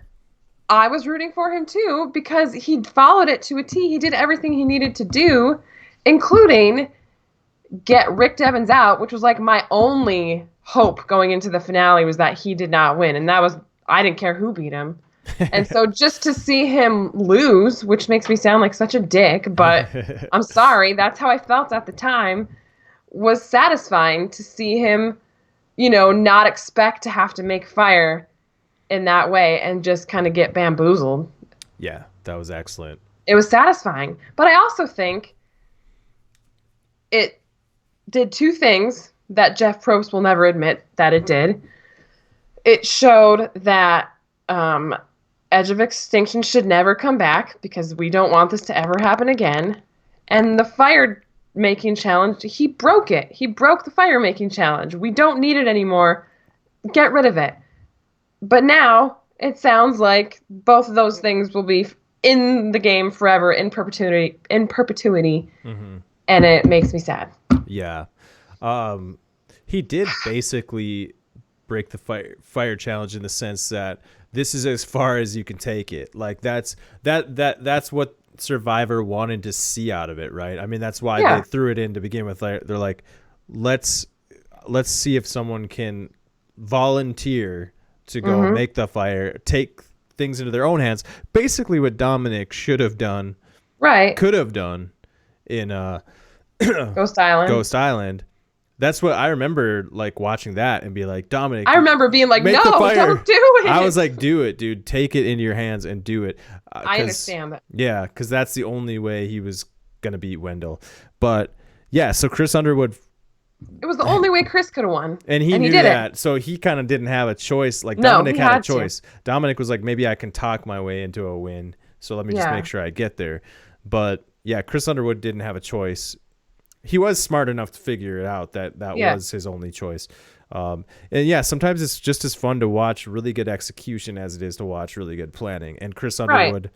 [SPEAKER 2] I was rooting for him too because he followed it to a T. He did everything he needed to do, including get Rick Evans out, which was like my only hope going into the finale was that he did not win. And that was, I didn't care who beat him. And so just to see him lose, which makes me sound like such a dick, but I'm sorry, that's how I felt at the time, was satisfying to see him, not expect to have to make fire in that way and just kind of get bamboozled.
[SPEAKER 1] Yeah, that was excellent.
[SPEAKER 2] It was satisfying. But I also think it did two things that Jeff Probst will never admit that it did. It showed that Edge of Extinction should never come back because we don't want this to ever happen again. And the fire making challenge, he broke it. He broke the fire making challenge. We don't need it anymore. Get rid of it. But now it sounds like both of those things will be in the game forever, in perpetuity,
[SPEAKER 1] Mm-hmm.
[SPEAKER 2] and it makes me sad.
[SPEAKER 1] Yeah. He did basically break the fire challenge in the sense that this is as far as you can take it. Like that's what Survivor wanted to see out of it, right? I mean, that's why
[SPEAKER 2] Yeah.
[SPEAKER 1] they threw it in to begin with. They're like, let's see if someone can volunteer to go
[SPEAKER 2] Mm-hmm.
[SPEAKER 1] make the fire, take things into their own hands. Basically, what Dominic should have done,
[SPEAKER 2] Right.
[SPEAKER 1] could have done in
[SPEAKER 2] Ghost Island.
[SPEAKER 1] Ghost Island. That's what I remember, like watching that and be like, Dominic,
[SPEAKER 2] I remember being like,
[SPEAKER 1] make
[SPEAKER 2] no,
[SPEAKER 1] the fire.
[SPEAKER 2] don't do it.
[SPEAKER 1] I was like, do it, dude. Take it into your hands and do it.
[SPEAKER 2] I understand that.
[SPEAKER 1] Yeah, because that's the only way he was gonna beat Wendell. But yeah, so Chris Underwood,
[SPEAKER 2] It was the only way Chris could have won.
[SPEAKER 1] and he knew
[SPEAKER 2] did
[SPEAKER 1] that,
[SPEAKER 2] it.
[SPEAKER 1] so he kind of didn't have a choice. Like
[SPEAKER 2] No,
[SPEAKER 1] Dominic
[SPEAKER 2] he
[SPEAKER 1] had a
[SPEAKER 2] had to.
[SPEAKER 1] choice. Dominic was like, maybe I can talk my way into a win. So let me just
[SPEAKER 2] Yeah.
[SPEAKER 1] make sure I get there. But yeah, Chris Underwood didn't have a choice. He was smart enough to figure it out that
[SPEAKER 2] Yeah.
[SPEAKER 1] was his only choice. And yeah, sometimes it's just as fun to watch really good execution as it is to watch really good planning. And Chris Underwood,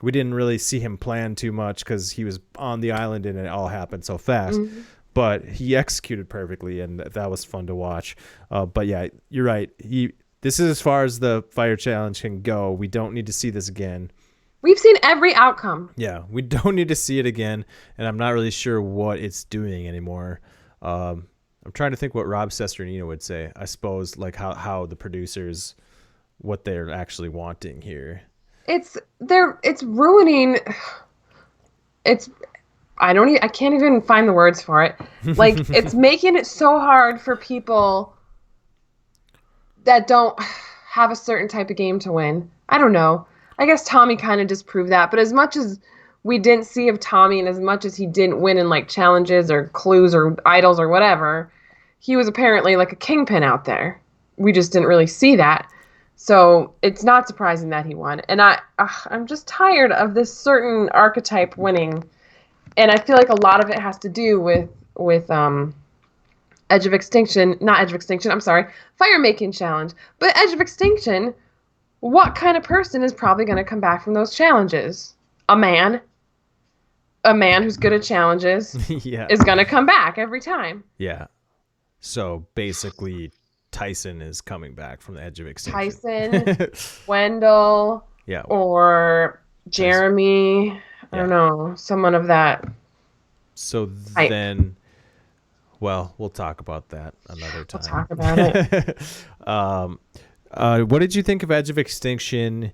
[SPEAKER 1] we didn't really see him plan too much because he was on the island and it all happened so fast.
[SPEAKER 2] Mm-hmm.
[SPEAKER 1] But he executed perfectly, and that was fun to watch. But yeah, you're right. This is as far as the fire challenge can go. We don't need to see this again.
[SPEAKER 2] We've seen every outcome.
[SPEAKER 1] Yeah, we don't need to see it again, and I'm not really sure what it's doing anymore. I'm trying to think what Rob Sesternino would say. I suppose like how the producers, what they're actually wanting here.
[SPEAKER 2] It's ruining. I can't even find the words for it. Like it's making it so hard for people that don't have a certain type of game to win. I don't know. I guess Tommy kind of disproved that, but as much as we didn't see of Tommy and as much as he didn't win in like challenges or clues or idols or whatever, he was apparently like a kingpin out there. We just didn't really see that. So it's not surprising that he won. And I'm just tired of this certain archetype winning. And I feel like a lot of it has to do with Edge of Extinction, not Edge of Extinction, I'm sorry, Fire Making Challenge. But Edge of Extinction, what kind of person is probably going to come back from those challenges? A man who's good at challenges
[SPEAKER 1] Yeah.
[SPEAKER 2] is going to come back every time.
[SPEAKER 1] Yeah. So basically, Tyson is coming back from the Edge of Extinction.
[SPEAKER 2] Tyson, Wendell,
[SPEAKER 1] Yeah.
[SPEAKER 2] or Jeremy. I don't know, someone of that.
[SPEAKER 1] So
[SPEAKER 2] Hype.
[SPEAKER 1] then, well, we'll talk about that another
[SPEAKER 2] We'll
[SPEAKER 1] time.
[SPEAKER 2] talk about it.
[SPEAKER 1] um, what did you think of Edge of Extinction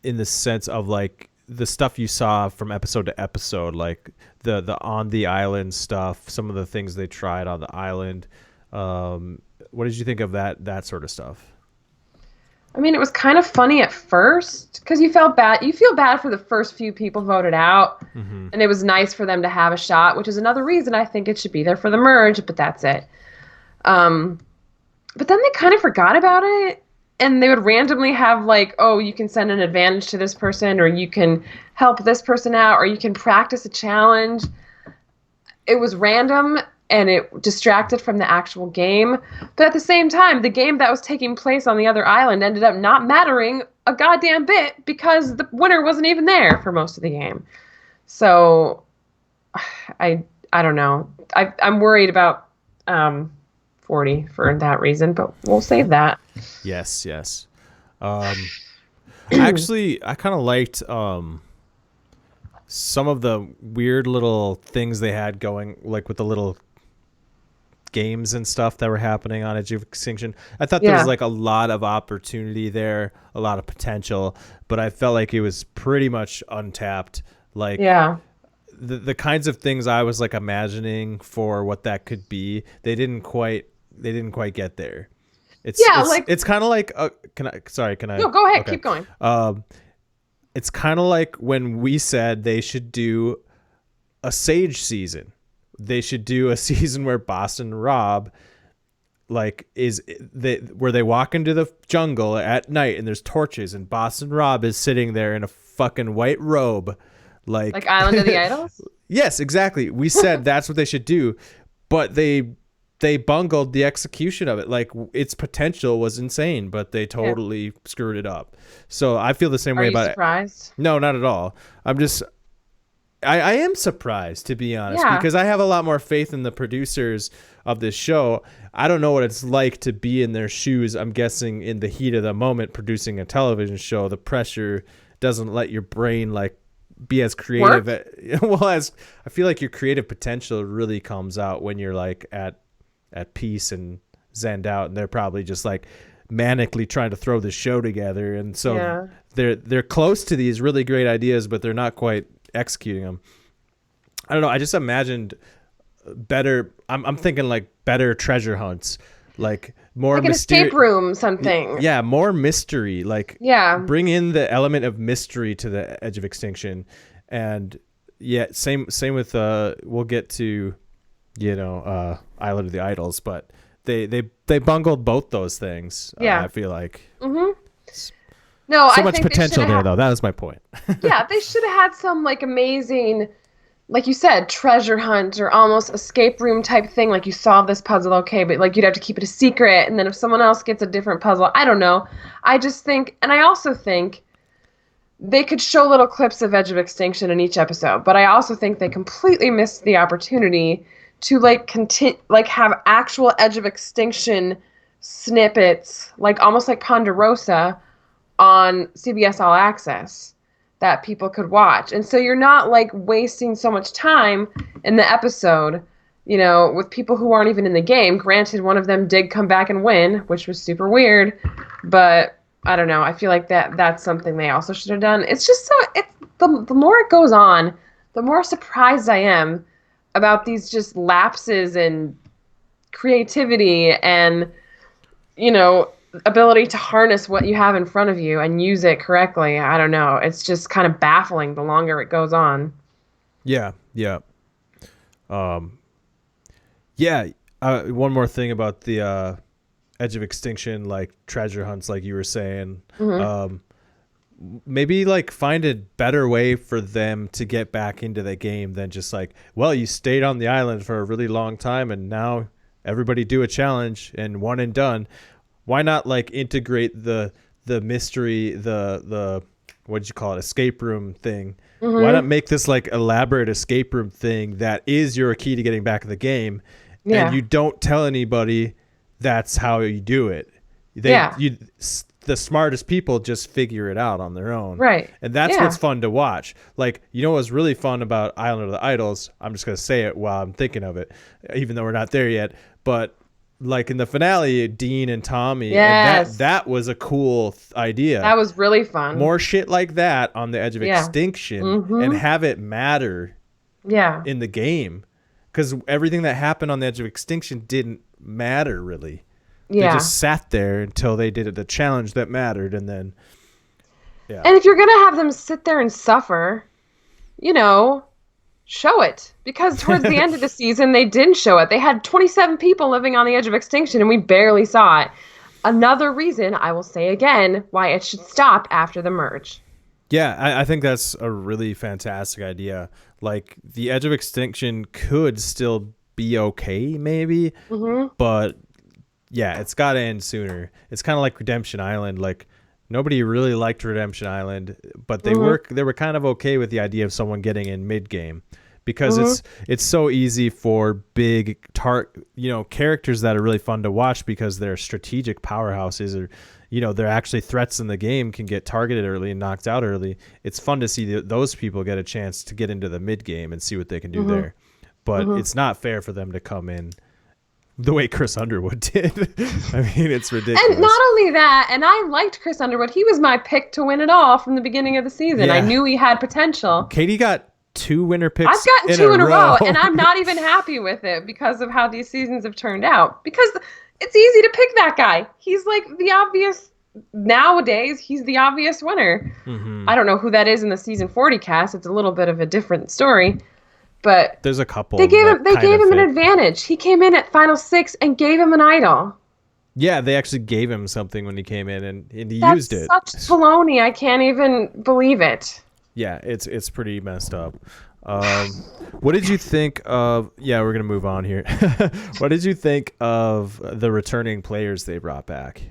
[SPEAKER 1] in the sense of like the stuff you saw from episode to episode, like the on the island stuff, some of the things they tried on the island? What did you think of that sort of stuff?
[SPEAKER 2] I mean, it was kind of funny at first because you felt bad. You feel bad for the first few people voted out,
[SPEAKER 1] Mm-hmm.
[SPEAKER 2] and it was nice for them to have a shot, which is another reason I think it should be there for the merge. But that's it. Um, but then they kind of forgot about it, and they would randomly have like, oh, you can send an advantage to this person, or you can help this person out, or you can practice a challenge. It was random and it distracted from the actual game. But at the same time, the game that was taking place on the other island ended up not mattering a goddamn bit because the winner wasn't even there for most of the game. So I I don't know. I'm worried about 40 for that reason, but we'll save that.
[SPEAKER 1] Yes, yes. Actually, I kind of liked some of the weird little things they had going, like with the little games and stuff that were happening on Edge of Extinction. I thought there was
[SPEAKER 2] Yeah.
[SPEAKER 1] like a lot of opportunity there, a lot of potential, but I felt like it was pretty much untapped. Like
[SPEAKER 2] Yeah.
[SPEAKER 1] the kinds of things I was like imagining for what that could be, they didn't quite get there.
[SPEAKER 2] Yeah, like
[SPEAKER 1] It's kind of like can I sorry, can I
[SPEAKER 2] no, go ahead,
[SPEAKER 1] okay.
[SPEAKER 2] keep going.
[SPEAKER 1] Um it's kind of like when we said they should do a Sage season. They should do a season where Boston Rob like is they where they walk into the jungle at night and there's torches and Boston Rob is sitting there in a fucking white robe
[SPEAKER 2] Like
[SPEAKER 1] like
[SPEAKER 2] Island of the Idols?
[SPEAKER 1] yes, exactly. We said that's what they should do, but they bungled the execution of it. Like its potential was insane, but they
[SPEAKER 2] Yeah.
[SPEAKER 1] totally screwed it up. So I feel the same
[SPEAKER 2] Are
[SPEAKER 1] way
[SPEAKER 2] you
[SPEAKER 1] about it.
[SPEAKER 2] surprised?
[SPEAKER 1] No, not at all. I'm just I am surprised to be honest
[SPEAKER 2] Yeah.
[SPEAKER 1] because I have a lot more faith in the producers of this show. I don't know what it's like to be in their shoes. I'm guessing in the heat of the moment producing a television show, the pressure doesn't let your brain like be as creative
[SPEAKER 2] Work?
[SPEAKER 1] well as I feel like your creative potential really comes out when you're like at peace and zenned out, and they're probably just like manically trying to throw this show together, and so
[SPEAKER 2] Yeah.
[SPEAKER 1] they're close to these really great ideas, but they're not quite executing them. I don't know. I just imagined better. I'm thinking like better treasure hunts, like more
[SPEAKER 2] Like an
[SPEAKER 1] mystery.
[SPEAKER 2] escape room, something.
[SPEAKER 1] Yeah, more mystery. Like
[SPEAKER 2] Yeah.
[SPEAKER 1] bring in the element of mystery to the Edge of Extinction, and yeah, same with we'll get to Island of the Idols, but they bungled both those things.
[SPEAKER 2] Yeah.
[SPEAKER 1] I feel like
[SPEAKER 2] Mm-hmm. No,
[SPEAKER 1] so
[SPEAKER 2] I
[SPEAKER 1] much
[SPEAKER 2] think they
[SPEAKER 1] potential
[SPEAKER 2] should
[SPEAKER 1] there,
[SPEAKER 2] have.
[SPEAKER 1] though. That was my point.
[SPEAKER 2] Yeah, they should have had some like amazing, like you said, treasure hunt or almost escape room type thing. Like you solve this puzzle, okay, but like you'd have to keep it a secret, and then if someone else gets a different puzzle, I don't know. I just think, and I also think they could show little clips of Edge of Extinction in each episode, but I also think they completely missed the opportunity to like continue, like have actual Edge of Extinction snippets, like almost like Ponderosa on CBS All Access that people could watch. And so you're not like wasting so much time in the episode, with people who aren't even in the game. Granted, one of them did come back and win, which was super weird, but I don't know. I feel like that's something they also should have done. It's just the more it goes on, the more surprised I am about these just lapses in creativity and ability to harness what you have in front of you and use it correctly. I don't know. It's just kind of baffling the longer it goes on.
[SPEAKER 1] Yeah, yeah, yeah. One more thing about the Edge of Extinction, like treasure hunts, like you were saying.
[SPEAKER 2] Hmm.
[SPEAKER 1] Maybe like find a better way for them to get back into the game than just like, well, you stayed on the island for a really long time and now everybody do a challenge and one and done. Why not like integrate the mystery, the what did you call it, escape room thing? Why not
[SPEAKER 2] Hmm.
[SPEAKER 1] make this like elaborate escape room thing that is your key to getting back in the game, and
[SPEAKER 2] Yeah.
[SPEAKER 1] you don't tell anybody that's how you do it.
[SPEAKER 2] Yeah.
[SPEAKER 1] You the smartest people just figure it out on their own.
[SPEAKER 2] Right.
[SPEAKER 1] And that's
[SPEAKER 2] Yeah.
[SPEAKER 1] what's fun to watch. Like, you know what's really fun about Island of the Idols? I'm just going to say it while I'm thinking of it, even though we're not there yet. But like in the finale, Dean and Tommy, and
[SPEAKER 2] Yes.
[SPEAKER 1] that was a cool idea.
[SPEAKER 2] That was really fun.
[SPEAKER 1] More shit like that on the edge of
[SPEAKER 2] Yeah.
[SPEAKER 1] extinction and have it matter
[SPEAKER 2] Yeah.
[SPEAKER 1] in the game. Because everything that happened on the edge of extinction didn't matter really. They
[SPEAKER 2] Yeah.
[SPEAKER 1] just sat there until they did the challenge that mattered, and then
[SPEAKER 2] And if you're going to have them sit there and suffer, you know, show it. Because towards the end of the season, they didn't show it. They had 27 people living on the edge of extinction, and we barely saw it. Another reason, I will say again, why it should stop after the merge.
[SPEAKER 1] Yeah, I think that's a really fantastic idea. Like, the edge of extinction could still be okay, maybe, but yeah, it's got to end sooner. It's kind of like Redemption Island. Like, nobody really liked Redemption Island, but they were kind of okay with the idea of someone getting in mid game, because it's so easy for big characters that are really fun to watch because they're strategic powerhouses, or they're actually threats in the game, can get targeted early and knocked out early. It's fun to see those people get a chance to get into the mid game and see what they can do there. But it's not fair for them to come in the way Chris Underwood did. I mean, it's ridiculous.
[SPEAKER 2] And not only that, and I liked Chris Underwood. He was my pick to win it all from the beginning of the season.
[SPEAKER 1] Yeah.
[SPEAKER 2] I knew he had potential.
[SPEAKER 1] Katie got 2 winner picks.
[SPEAKER 2] I've gotten 2 in a row, and I'm not even happy with it because of how these seasons have turned out. Because it's easy to pick that guy. He's like the obvious, nowadays, he's the obvious winner. I don't know who that is in the season 40 cast. It's a little bit of a different story. But
[SPEAKER 1] there's a couple.
[SPEAKER 2] They gave him an advantage. He came in at Final 6 and gave him an idol.
[SPEAKER 1] Yeah, they actually gave him something when he came in, and he
[SPEAKER 2] That's
[SPEAKER 1] used it.
[SPEAKER 2] Such baloney. I can't even believe it.
[SPEAKER 1] Yeah, it's pretty messed up. What did you think of? Yeah, we're gonna move on here. What did you think of the returning players they brought back?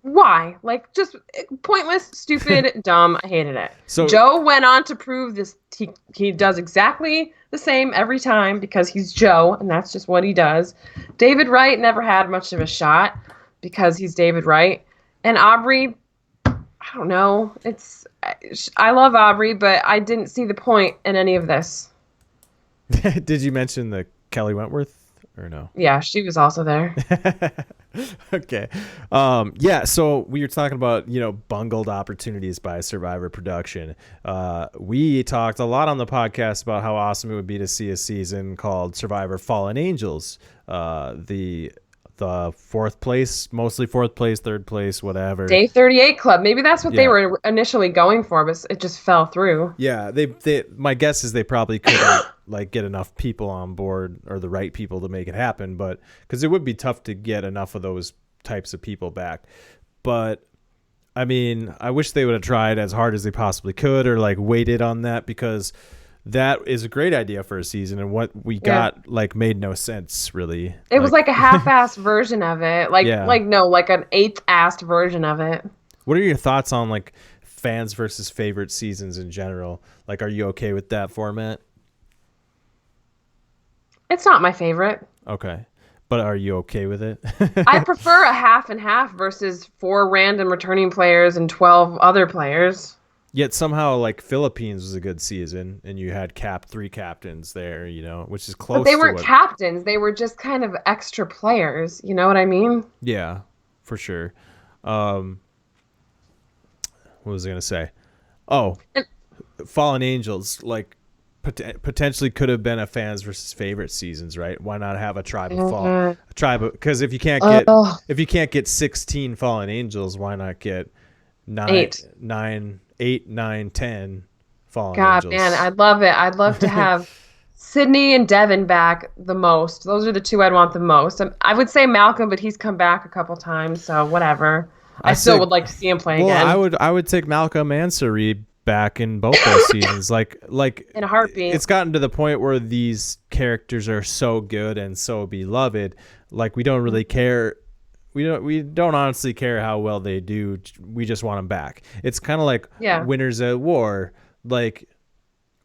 [SPEAKER 2] Why? Like, just pointless, stupid, dumb. I hated it.
[SPEAKER 1] So
[SPEAKER 2] Joe went on to prove this. He does exactly the same every time because he's Joe, and that's just what he does. David Wright never had much of a shot because he's David Wright. And Aubrey, I don't know. I love Aubrey, but I didn't see the point in any of this.
[SPEAKER 1] Did you mention the Kelly Wentworth or no?
[SPEAKER 2] Yeah, she was also there.
[SPEAKER 1] Okay. Yeah, so we were talking about, bungled opportunities by Survivor production. We talked a lot on the podcast about how awesome it would be to see a season called Survivor Fallen Angels. The fourth place, mostly fourth place, third place, whatever.
[SPEAKER 2] Day 38 Club. Maybe that's what they were initially going for, but it just fell through.
[SPEAKER 1] Yeah, they my guess is they probably couldn't get enough people on board, or the right people, to make it happen, but because it would be tough to get enough of those types of people back. But I mean, I wish they would have tried as hard as they possibly could, or waited on that, because that is a great idea for a season, and what we got made no sense really.
[SPEAKER 2] It was like a half-assed version of it, like an eighth-assed version of it.
[SPEAKER 1] What are your thoughts on fans versus favorite seasons in general? Are you okay with that format?
[SPEAKER 2] It's not my favorite.
[SPEAKER 1] Okay, but are you okay with it?
[SPEAKER 2] I prefer a half and half versus 4 random returning players and 12 other players.
[SPEAKER 1] Yet somehow, Philippines was a good season, and you had 3 captains there, which is close.
[SPEAKER 2] But they weren't captains; they were just kind of extra players. You know what I mean?
[SPEAKER 1] Yeah, for sure. What was I gonna say? Oh, Fallen Angels potentially could have been a fans versus favorite seasons, right? Why not have a tribe of fall? Because if you can't get 16 Fallen Angels, why not get 8, 9, 10 Fallen Angels? God,
[SPEAKER 2] man, I'd love it. I'd love to have Sydney and Devin back the most. Those are the 2 I'd want the most. I would say Malcolm, but he's come back a couple times, so whatever. I still would like to see him play again.
[SPEAKER 1] I would take Malcolm and Sari back in both those seasons. In
[SPEAKER 2] a heartbeat.
[SPEAKER 1] It's gotten to the point where these characters are so good and so beloved, we don't really care. We don't honestly care how well they do. We just want them back. It's kind of like winners at war. We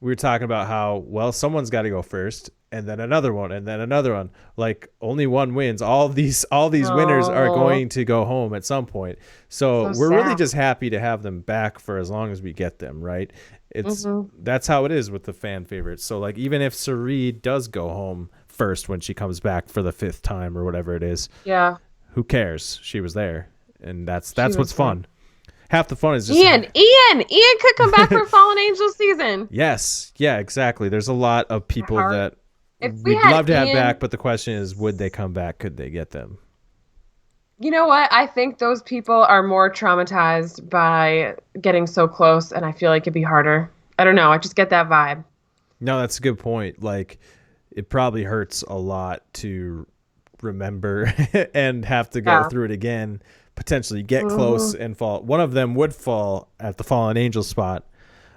[SPEAKER 1] were talking about how, someone's got to go first, and then another one, and then another one. Like only one wins. All these winners are
[SPEAKER 2] Oh,
[SPEAKER 1] going to go home at some point. So
[SPEAKER 2] so
[SPEAKER 1] we're really
[SPEAKER 2] sad.
[SPEAKER 1] just happy to have them back for as long as we get them, right? It's
[SPEAKER 2] Hmm.
[SPEAKER 1] That's how it is with the fan favorites. So like even if Cerie does go home first when she comes back for the fifth time or whatever it is,
[SPEAKER 2] Yeah,
[SPEAKER 1] who cares? She was there, and that's
[SPEAKER 2] she
[SPEAKER 1] that's what's
[SPEAKER 2] was there.
[SPEAKER 1] fun. Half the fun is just
[SPEAKER 2] Ian could come back for Fallen Angel season.
[SPEAKER 1] yes, yeah, exactly. There's a lot of
[SPEAKER 2] My
[SPEAKER 1] people
[SPEAKER 2] heart.
[SPEAKER 1] that
[SPEAKER 2] If we
[SPEAKER 1] we'd
[SPEAKER 2] had
[SPEAKER 1] love to have back,
[SPEAKER 2] Ian,
[SPEAKER 1] but the question is, would they come back? Could they get them?
[SPEAKER 2] you know what? I think those people are more traumatized by getting so close, and I feel like it'd be harder. I don't know. I just get that vibe.
[SPEAKER 1] No, that's a good point. Like, it probably hurts a lot to remember and have to go
[SPEAKER 2] Yeah.
[SPEAKER 1] through it again, potentially get close
[SPEAKER 2] Hmm.
[SPEAKER 1] and fall. One of them would fall at the fallen angel spot.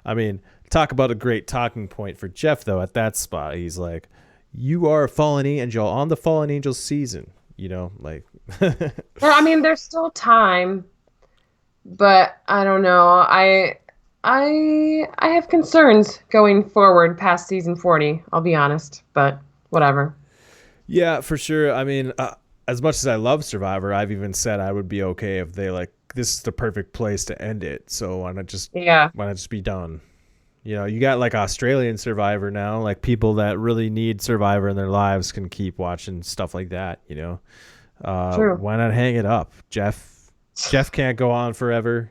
[SPEAKER 1] I mean, talk about a great talking point for Jeff, though, at that spot. He's like, you are a fallen angel on the fallen angel season, like,
[SPEAKER 2] Well, I mean, there's still time, but I don't know. I have concerns going forward past season 40, I'll be honest, but whatever.
[SPEAKER 1] yeah, for sure. I mean, as much as I love Survivor, I've even said I would be okay if they like this is the perfect place to end it. So
[SPEAKER 2] Yeah,
[SPEAKER 1] why not just be done? You got like Australian Survivor now, like people that really need Survivor in their lives can keep watching stuff like that.
[SPEAKER 2] true.
[SPEAKER 1] Why not hang it up? Jeff can't go on forever.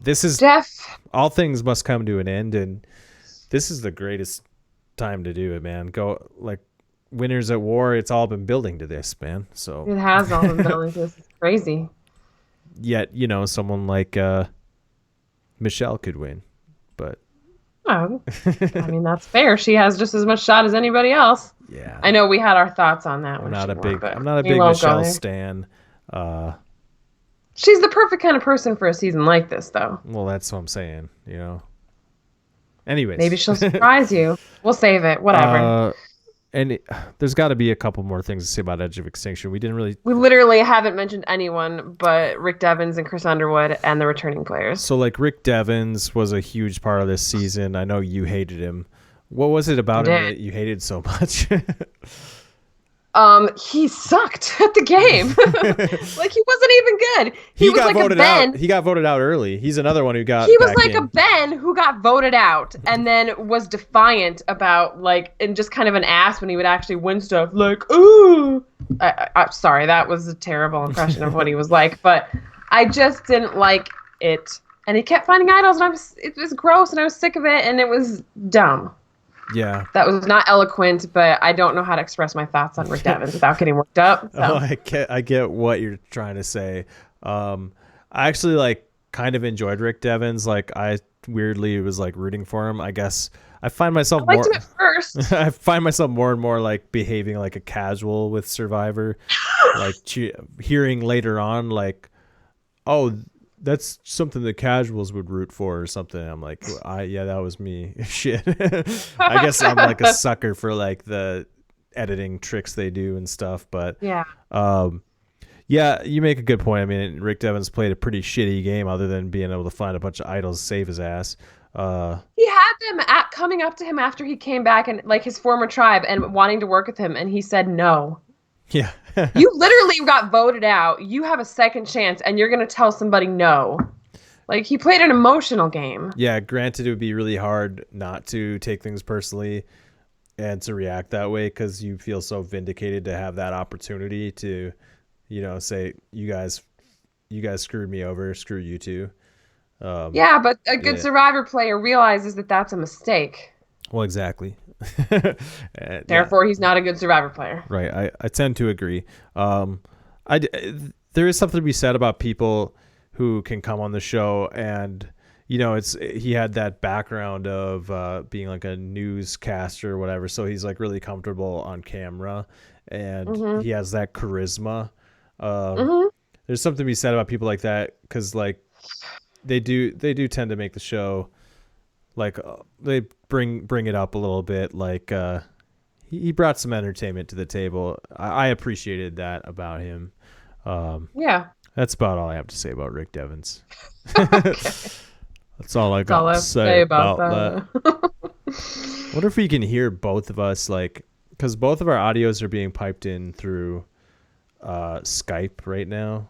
[SPEAKER 1] This is
[SPEAKER 2] Jeff,
[SPEAKER 1] all things must come to an end, and this is the greatest time to do it, man. Go like winners at war. It's all been building to this, man. So
[SPEAKER 2] it has all been building to this. It's crazy.
[SPEAKER 1] yet, someone like Michelle could win, but
[SPEAKER 2] Oh, I mean, that's fair. She has just as much shot as anybody else.
[SPEAKER 1] yeah,
[SPEAKER 2] I know we had our thoughts on that when she won,
[SPEAKER 1] I'm
[SPEAKER 2] but
[SPEAKER 1] not a
[SPEAKER 2] we
[SPEAKER 1] big
[SPEAKER 2] won't go
[SPEAKER 1] Michelle
[SPEAKER 2] there.
[SPEAKER 1] stan. Uh,
[SPEAKER 2] She's the perfect kind of person for a season like this, though.
[SPEAKER 1] well, that's what I'm saying.
[SPEAKER 2] Maybe
[SPEAKER 1] Anyways,
[SPEAKER 2] she'll surprise you. We'll save it. Whatever.
[SPEAKER 1] uh, and there's got to be a couple more things to say about Edge of Extinction. We didn't really.
[SPEAKER 2] We literally haven't mentioned anyone but Rick Devens and Chris Underwood and the returning players.
[SPEAKER 1] So like Rick Devens was a huge part of this season. I know you hated him. What was it
[SPEAKER 2] I
[SPEAKER 1] about him
[SPEAKER 2] did.
[SPEAKER 1] that you hated so much?
[SPEAKER 2] He sucked at the game. Like he wasn't even good. He
[SPEAKER 1] He
[SPEAKER 2] was
[SPEAKER 1] got
[SPEAKER 2] like a
[SPEAKER 1] voted out.
[SPEAKER 2] Ben.
[SPEAKER 1] He got voted out early. He's another one who
[SPEAKER 2] He
[SPEAKER 1] got
[SPEAKER 2] was
[SPEAKER 1] back
[SPEAKER 2] like a
[SPEAKER 1] in.
[SPEAKER 2] Ben who got voted out and then was defiant about like and just kind of an ass when he would actually win stuff. Like, ooh. I'm sorry, that was a terrible impression of what he was like, but I just didn't like it. And he kept finding idols, and it was gross, and I was sick of it, and it was dumb.
[SPEAKER 1] Yeah.
[SPEAKER 2] That was not eloquent, but I don't know how to express my thoughts on Rick Devens without getting worked up.
[SPEAKER 1] Oh,
[SPEAKER 2] So
[SPEAKER 1] I get what you're trying to say. I actually like kind of enjoyed Rick Devens. Like I weirdly was like rooting for him. I guess I find
[SPEAKER 2] I
[SPEAKER 1] myself
[SPEAKER 2] liked him
[SPEAKER 1] more
[SPEAKER 2] at first.
[SPEAKER 1] I find myself more and more like behaving like a casual with Survivor. Like hearing later on like, oh, that's something the casuals would root for or something. I'm like, yeah, that was me. Shit. I guess I'm like a sucker for like the editing tricks they do and stuff, but
[SPEAKER 2] Yeah.
[SPEAKER 1] um yeah, you make a good point. I mean, Rick Devens played a pretty shitty game other than being able to find a bunch of idols to save his ass.
[SPEAKER 2] He had them coming up to him after he came back and like his former tribe and wanting to work with him, and he said no.
[SPEAKER 1] Yeah.
[SPEAKER 2] You literally got voted out. You have a second chance, and you're gonna tell somebody no. Like he played an emotional game.
[SPEAKER 1] Yeah, granted, it would be really hard not to take things personally and to react that way because you feel so vindicated to have that opportunity to, say you guys screwed me over, screw you too. Um,
[SPEAKER 2] Yeah, but a good
[SPEAKER 1] yeah.
[SPEAKER 2] Survivor player realizes that that's a mistake.
[SPEAKER 1] Well, exactly. Yeah,
[SPEAKER 2] Therefore, he's not a good Survivor player.
[SPEAKER 1] right. I tend to agree. Um, there is something to be said about people who can come on the show and he had that background of being like a newscaster or whatever, so he's like really comfortable on camera and
[SPEAKER 2] Hmm.
[SPEAKER 1] he has that charisma. Um,
[SPEAKER 2] Hmm.
[SPEAKER 1] there's something to be said about people like that because like they do tend to make the show like they bring it up a little bit. Like he brought some entertainment to the table. I appreciated that about him. Um,
[SPEAKER 2] Yeah.
[SPEAKER 1] that's about all I have to say about Rick Devens.
[SPEAKER 2] Okay.
[SPEAKER 1] That's all I
[SPEAKER 2] That's all
[SPEAKER 1] got
[SPEAKER 2] I
[SPEAKER 1] to
[SPEAKER 2] have to say
[SPEAKER 1] say
[SPEAKER 2] about
[SPEAKER 1] about that.
[SPEAKER 2] that.
[SPEAKER 1] What if we can hear both of us, like, because both of our audios are being piped in through Skype right now.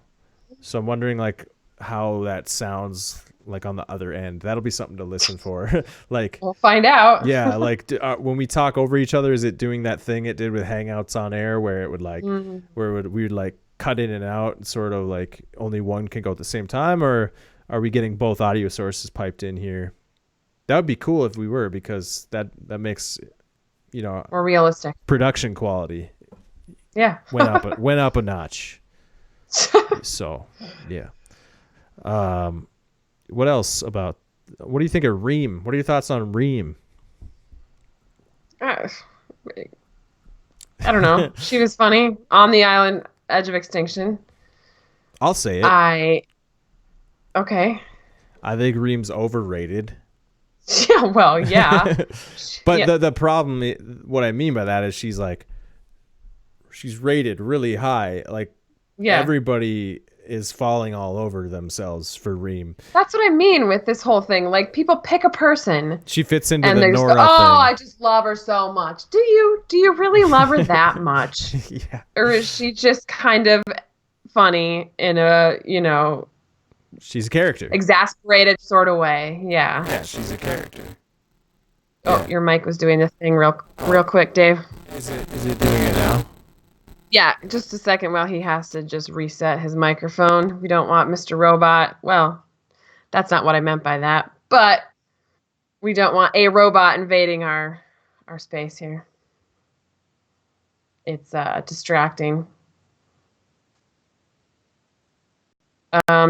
[SPEAKER 1] So I'm wondering, like, how that sounds like on the other end. That'll be something to listen for. Like,
[SPEAKER 2] We'll find out.
[SPEAKER 1] yeah, like when we talk over each other, is it doing that thing it did with Hangouts on Air, where it would like,
[SPEAKER 2] Mm.
[SPEAKER 1] we would like cut in and out, and sort of like only one can go at the same time, or are we getting both audio sources piped in here? That would be cool if we were, because that makes,
[SPEAKER 2] More realistic.
[SPEAKER 1] production quality
[SPEAKER 2] Yeah.
[SPEAKER 1] went up a notch. So yeah. What else about? What do you think of Reem? What are your thoughts on Reem?
[SPEAKER 2] I don't know. She was funny on the island, edge of extinction.
[SPEAKER 1] I'll say it.
[SPEAKER 2] Okay.
[SPEAKER 1] I think Reem's overrated.
[SPEAKER 2] Yeah, well, yeah.
[SPEAKER 1] But
[SPEAKER 2] Yeah.
[SPEAKER 1] the problem, what I mean by that is she's rated really high. Like
[SPEAKER 2] Yeah.
[SPEAKER 1] everybody is falling all over themselves for Reem.
[SPEAKER 2] That's what I mean with this whole thing. Like, people pick a person
[SPEAKER 1] She fits into
[SPEAKER 2] and
[SPEAKER 1] the
[SPEAKER 2] they just
[SPEAKER 1] Nora
[SPEAKER 2] go, "Oh, I
[SPEAKER 1] thing.
[SPEAKER 2] just love her so much." Do you? Do you really love her that much?
[SPEAKER 1] Yeah,
[SPEAKER 2] Or is she just kind of funny in a,
[SPEAKER 1] she's a character.
[SPEAKER 2] exasperated sort of way? Yeah.
[SPEAKER 1] Yeah, she's a character.
[SPEAKER 2] Oh,
[SPEAKER 1] Yeah.
[SPEAKER 2] your mic was doing this thing real quick, Dave.
[SPEAKER 1] Is it doing it now?
[SPEAKER 2] Yeah, just a second while he has to just reset his microphone. We don't want Mr. Robot. Well, that's not what I meant by that. But we don't want a robot invading our space here. It's distracting.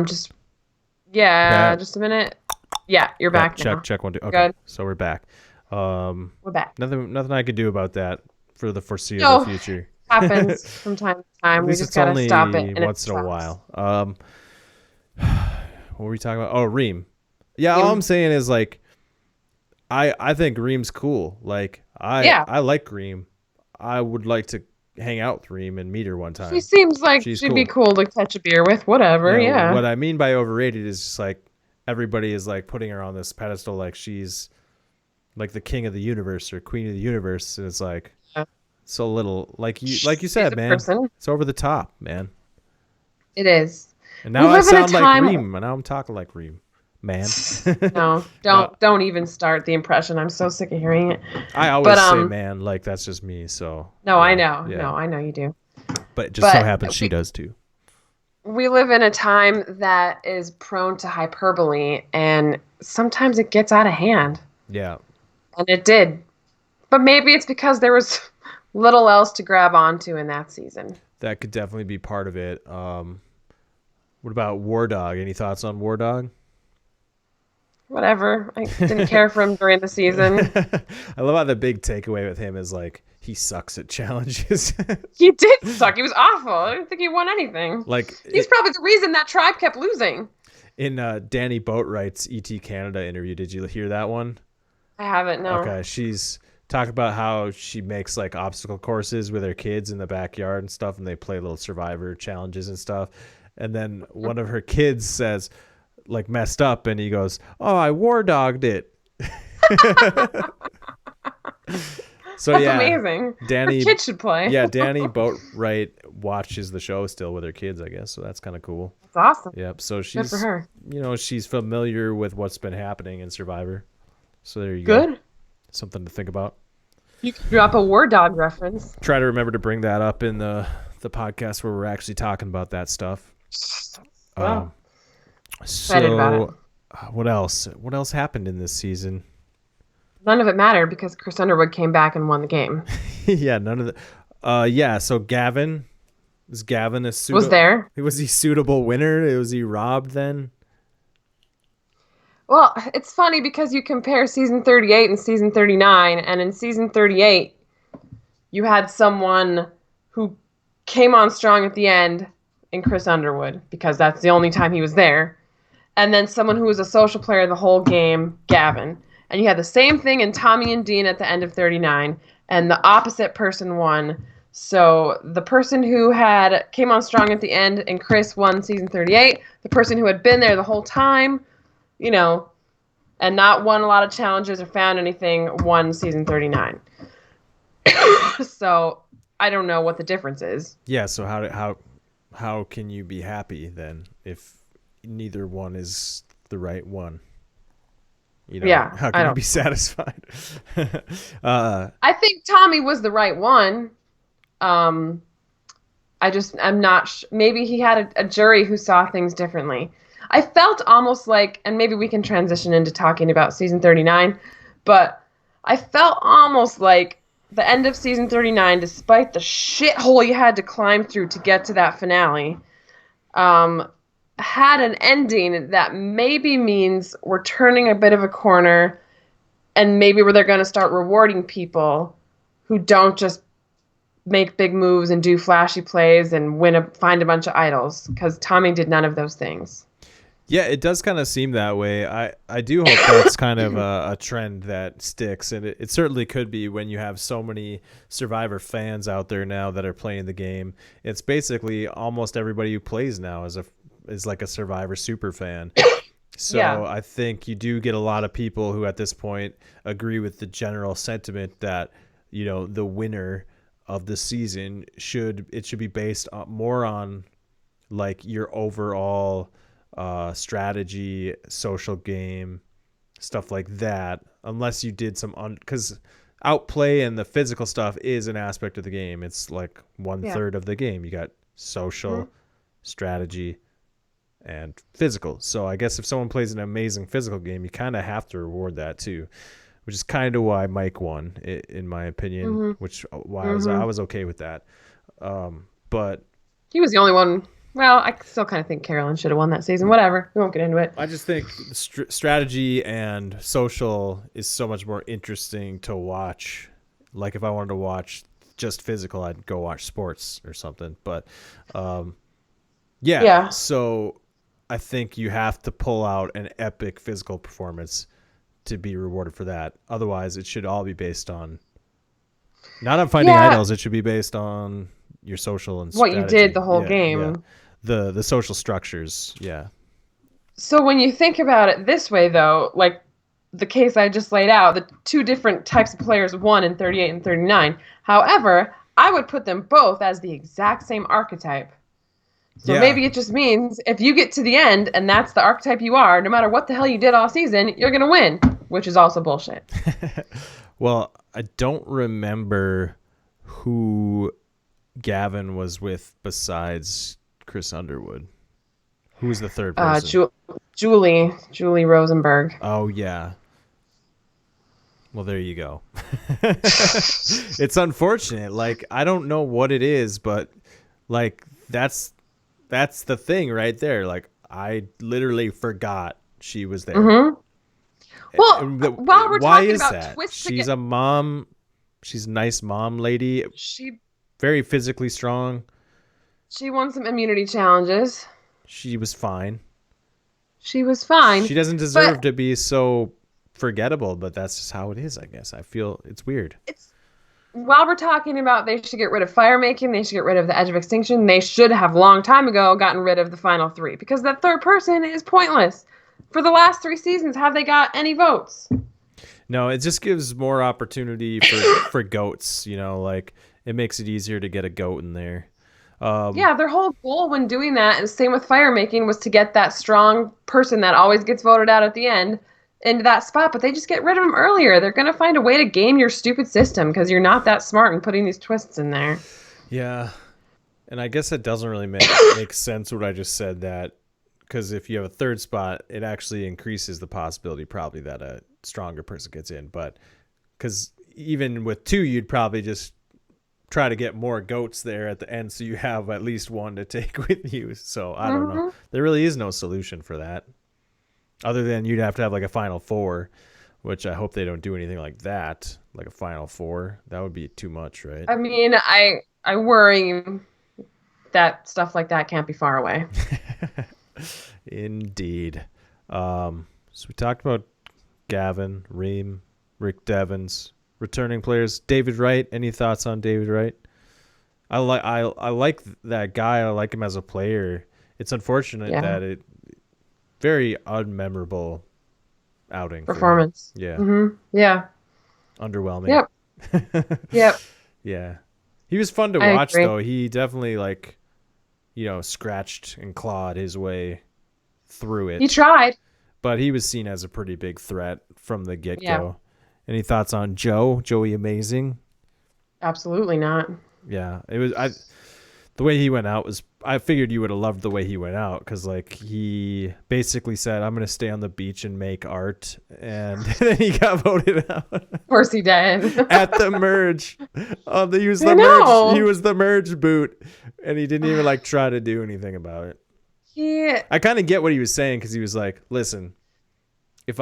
[SPEAKER 2] Just
[SPEAKER 1] Back.
[SPEAKER 2] just a minute. Yeah, you're back now.
[SPEAKER 1] Check 1 2. Okay,
[SPEAKER 2] Good.
[SPEAKER 1] so we're back.
[SPEAKER 2] We're back.
[SPEAKER 1] Nothing I could do about that for the foreseeable
[SPEAKER 2] No.
[SPEAKER 1] future.
[SPEAKER 2] Happens from time to time.
[SPEAKER 1] At
[SPEAKER 2] We
[SPEAKER 1] least
[SPEAKER 2] just
[SPEAKER 1] it's
[SPEAKER 2] gotta
[SPEAKER 1] only
[SPEAKER 2] stop it. In
[SPEAKER 1] once
[SPEAKER 2] its
[SPEAKER 1] in a
[SPEAKER 2] tracks.
[SPEAKER 1] while. What were we talking about? Oh, Reem. Yeah, all
[SPEAKER 2] Reem.
[SPEAKER 1] I'm saying is, like, I think Reem's cool. Like,
[SPEAKER 2] Yeah.
[SPEAKER 1] I like Reem. I would like to hang out with Reem and meet her one time.
[SPEAKER 2] She seems like
[SPEAKER 1] She's
[SPEAKER 2] she'd be
[SPEAKER 1] cool.
[SPEAKER 2] cool to catch a beer with. Whatever. Yeah.
[SPEAKER 1] What I mean by overrated is just like everybody is like putting her on this pedestal, like she's like the king of the universe or queen of the universe, and it's like
[SPEAKER 2] Yeah.
[SPEAKER 1] so little. Like you
[SPEAKER 2] She's
[SPEAKER 1] said,
[SPEAKER 2] a
[SPEAKER 1] man.
[SPEAKER 2] person.
[SPEAKER 1] It's over the top, man.
[SPEAKER 2] It is.
[SPEAKER 1] And
[SPEAKER 2] We
[SPEAKER 1] now I
[SPEAKER 2] live in a
[SPEAKER 1] sound like
[SPEAKER 2] time-
[SPEAKER 1] Reem. And now I'm talking like Reem, man.
[SPEAKER 2] No, don't even start the impression. I'm so sick of hearing it.
[SPEAKER 1] I always
[SPEAKER 2] But,
[SPEAKER 1] say man, like that's just me. So
[SPEAKER 2] No,
[SPEAKER 1] yeah,
[SPEAKER 2] I know.
[SPEAKER 1] yeah.
[SPEAKER 2] No, I know you do.
[SPEAKER 1] But it just so
[SPEAKER 2] But
[SPEAKER 1] happens she does too.
[SPEAKER 2] We live in a time that is prone to hyperbole, and sometimes it gets out of hand.
[SPEAKER 1] Yeah.
[SPEAKER 2] And it did. But maybe it's because there was little else to grab onto in that season.
[SPEAKER 1] That could definitely be part of it. What about War Dog? Any thoughts on War Dog?
[SPEAKER 2] Whatever. I didn't care for him during the season.
[SPEAKER 1] I love how the big takeaway with him is like he sucks at challenges.
[SPEAKER 2] He did suck. He was awful. I didn't think he won anything.
[SPEAKER 1] Like
[SPEAKER 2] He's probably the reason that tribe kept losing.
[SPEAKER 1] in Danny Boatwright's ET Canada interview, did you hear that one?
[SPEAKER 2] I haven't, no.
[SPEAKER 1] Okay, she's talking about how she makes like obstacle courses with her kids in the backyard and stuff, and they play little survivor challenges and stuff. And then one of her kids says, like, messed up, and he goes, "Oh, I war dogged it." So
[SPEAKER 2] That's
[SPEAKER 1] yeah,
[SPEAKER 2] amazing.
[SPEAKER 1] Danny,
[SPEAKER 2] Her kids should play.
[SPEAKER 1] yeah, Danny Boatwright watches the show still with her kids, I guess. So that's kind of cool.
[SPEAKER 2] That's awesome.
[SPEAKER 1] Yep. So
[SPEAKER 2] Good
[SPEAKER 1] she's,
[SPEAKER 2] for her.
[SPEAKER 1] she's familiar with what's been happening in Survivor. So there you go.
[SPEAKER 2] Good.
[SPEAKER 1] Something to think about.
[SPEAKER 2] You could drop a War Dog reference.
[SPEAKER 1] Try to remember to bring that up in the podcast where we're actually talking about that stuff.
[SPEAKER 2] Wow. Excited about it.
[SPEAKER 1] What else? What else happened in this season?
[SPEAKER 2] None of it mattered because Chris Underwood came back and won the game.
[SPEAKER 1] Yeah, none of the. Yeah. So Gavin, was Gavin a
[SPEAKER 2] Was there?
[SPEAKER 1] Was he suitable winner? Was he robbed then?
[SPEAKER 2] Well, it's funny because you compare season 38 and season 39, and in season 38, you had someone who came on strong at the end in Chris Underwood because that's the only time he was there, and then someone who was a social player the whole game, Gavin. And you had the same thing in Tommy and Dean at the end of 39, and the opposite person won. So the person who came on strong at the end and Chris won season 38, the person who had been there the whole time, and not won a lot of challenges or found anything, won season 39. So I don't know what the difference is.
[SPEAKER 1] Yeah. So how can you be happy then if neither one is the right one?
[SPEAKER 2] Yeah,
[SPEAKER 1] How
[SPEAKER 2] I
[SPEAKER 1] can you
[SPEAKER 2] don't.
[SPEAKER 1] be satisfied?
[SPEAKER 2] I think Tommy was the right one. Um, I'm not. Maybe he had a jury who saw things differently. I felt almost like, and maybe we can transition into talking about season 39, but I felt almost like the end of season 39, despite the shithole you had to climb through to get to that finale, um, had an ending that maybe means we're turning a bit of a corner, and maybe where they're going to start rewarding people who don't just make big moves and do flashy plays and find a bunch of idols, because Tommy did none of those things.
[SPEAKER 1] Yeah, it does kind of seem that way. I do hope that's kind of a trend that sticks, and it certainly could be when you have so many Survivor fans out there now that are playing the game. It's basically almost everybody who plays now is like a Survivor super fan. So
[SPEAKER 2] Yeah.
[SPEAKER 1] I think you do get a lot of people who at this point agree with the general sentiment that, the winner of the season should be based more on like your overall strategy, social game, stuff like that, unless you did some because outplay and the physical stuff is an aspect of the game. It's like one
[SPEAKER 2] Yeah.
[SPEAKER 1] third of the game. You got social,
[SPEAKER 2] Mhm.
[SPEAKER 1] strategy, and physical. So I guess if someone plays an amazing physical game, you kind of have to reward that too, which is kind of why Mike won, in my opinion.
[SPEAKER 2] Mhm.
[SPEAKER 1] Which why I
[SPEAKER 2] Mhm.
[SPEAKER 1] was okay with that. But
[SPEAKER 2] He was the only one. Well, I still kind of think Carolyn should have won that season. Whatever. We won't get into it.
[SPEAKER 1] I just think the strategy and social is so much more interesting to watch. Like if I wanted to watch just physical, I'd go watch sports or something. But yeah,
[SPEAKER 2] Yeah.
[SPEAKER 1] so I think you have to pull out an epic physical performance to be rewarded for that. Otherwise, it should all be based on not on finding
[SPEAKER 2] Yeah.
[SPEAKER 1] idols. It should be based on your social and
[SPEAKER 2] What you did
[SPEAKER 1] strategy.
[SPEAKER 2] the whole
[SPEAKER 1] Yeah, yeah.
[SPEAKER 2] game.
[SPEAKER 1] The social structures. Yeah.
[SPEAKER 2] So when you think about it this way, though, like the case I just laid out, the two different types of players won in 38 and 39. However, I would put them both as the exact same archetype. So
[SPEAKER 1] Yeah.
[SPEAKER 2] maybe it just means if you get to the end and that's the archetype you are, no matter what the hell you did all season, you're going to win, which is also bullshit.
[SPEAKER 1] Well, I don't remember who Gavin was with besides Chris Underwood. Who was the third person?
[SPEAKER 2] Ju- Julie Rosenberg.
[SPEAKER 1] Oh, yeah. Well, there you go. It's unfortunate. Like, I don't know what it is, but like that's the thing right there. Like, I literally forgot she was there.
[SPEAKER 2] Mm-hmm. Well, while we're
[SPEAKER 1] Why
[SPEAKER 2] talking
[SPEAKER 1] is
[SPEAKER 2] about
[SPEAKER 1] that?
[SPEAKER 2] twists
[SPEAKER 1] She's
[SPEAKER 2] again,
[SPEAKER 1] a mom. She's a nice mom lady,
[SPEAKER 2] she
[SPEAKER 1] very physically strong.
[SPEAKER 2] she won some immunity challenges.
[SPEAKER 1] She was fine.
[SPEAKER 2] She was fine,
[SPEAKER 1] She doesn't deserve
[SPEAKER 2] but
[SPEAKER 1] to be so forgettable, but that's just how it is, I guess. I feel it's weird.
[SPEAKER 2] it's while we're talking about they should get rid of fire making, they should get rid of the edge of extinction, they should have long time ago gotten rid of the final three because that third person is pointless. For the last 3 seasons, have they got any votes?
[SPEAKER 1] No, it just gives more opportunity for goats, like it makes it easier to get a goat in there.
[SPEAKER 2] Yeah, their whole goal when doing that, and same with fire making, was to get that strong person that always gets voted out at the end into that spot, but they just get rid of them earlier. They're going to find a way to game your stupid system because you're not that smart in putting these twists in there.
[SPEAKER 1] Yeah. And I guess it doesn't really make sense what I just said, that because if you have a third spot, it actually increases the possibility probably that a stronger person gets in. But because even with two, you'd probably just try to get more goats there at the end so you have at least one to take with you. So I don't know.
[SPEAKER 2] Mm-hmm.
[SPEAKER 1] There really is no solution for that other than you'd have to have like a final four, which I hope they don't do anything like that, like a final four. That would be too much, right?
[SPEAKER 2] I mean, I worry that stuff like that can't be far away.
[SPEAKER 1] Indeed. So we talked about Gavin, Reem, Rick Devens, returning players. David Wright. Any thoughts on David Wright? I like that guy. I like him as a player. It's unfortunate
[SPEAKER 2] Yeah.
[SPEAKER 1] that it very unmemorable outing for him.
[SPEAKER 2] Performance.
[SPEAKER 1] Yeah,
[SPEAKER 2] Yeah.
[SPEAKER 1] underwhelming.
[SPEAKER 2] Yep. Yep.
[SPEAKER 1] Yeah, he was fun to
[SPEAKER 2] I
[SPEAKER 1] watch
[SPEAKER 2] agree.
[SPEAKER 1] though. He definitely like scratched and clawed his way through
[SPEAKER 2] He
[SPEAKER 1] it,
[SPEAKER 2] tried.
[SPEAKER 1] but he was seen as a pretty big threat from the get
[SPEAKER 2] Yeah.
[SPEAKER 1] go. Any thoughts on Joey Amazing?
[SPEAKER 2] Absolutely not.
[SPEAKER 1] Yeah, it was. The way he went out was. I figured you would have loved the way he went out because like he basically said, "I'm gonna stay on the beach and make art," and then he got voted out
[SPEAKER 2] Of course he did.
[SPEAKER 1] at the merge. He was
[SPEAKER 2] I
[SPEAKER 1] the merge. He
[SPEAKER 2] know.
[SPEAKER 1] was the merge boot, and he didn't even like try to do anything about it.
[SPEAKER 2] He
[SPEAKER 1] I kind of get what he was saying because he was like, "Listen, if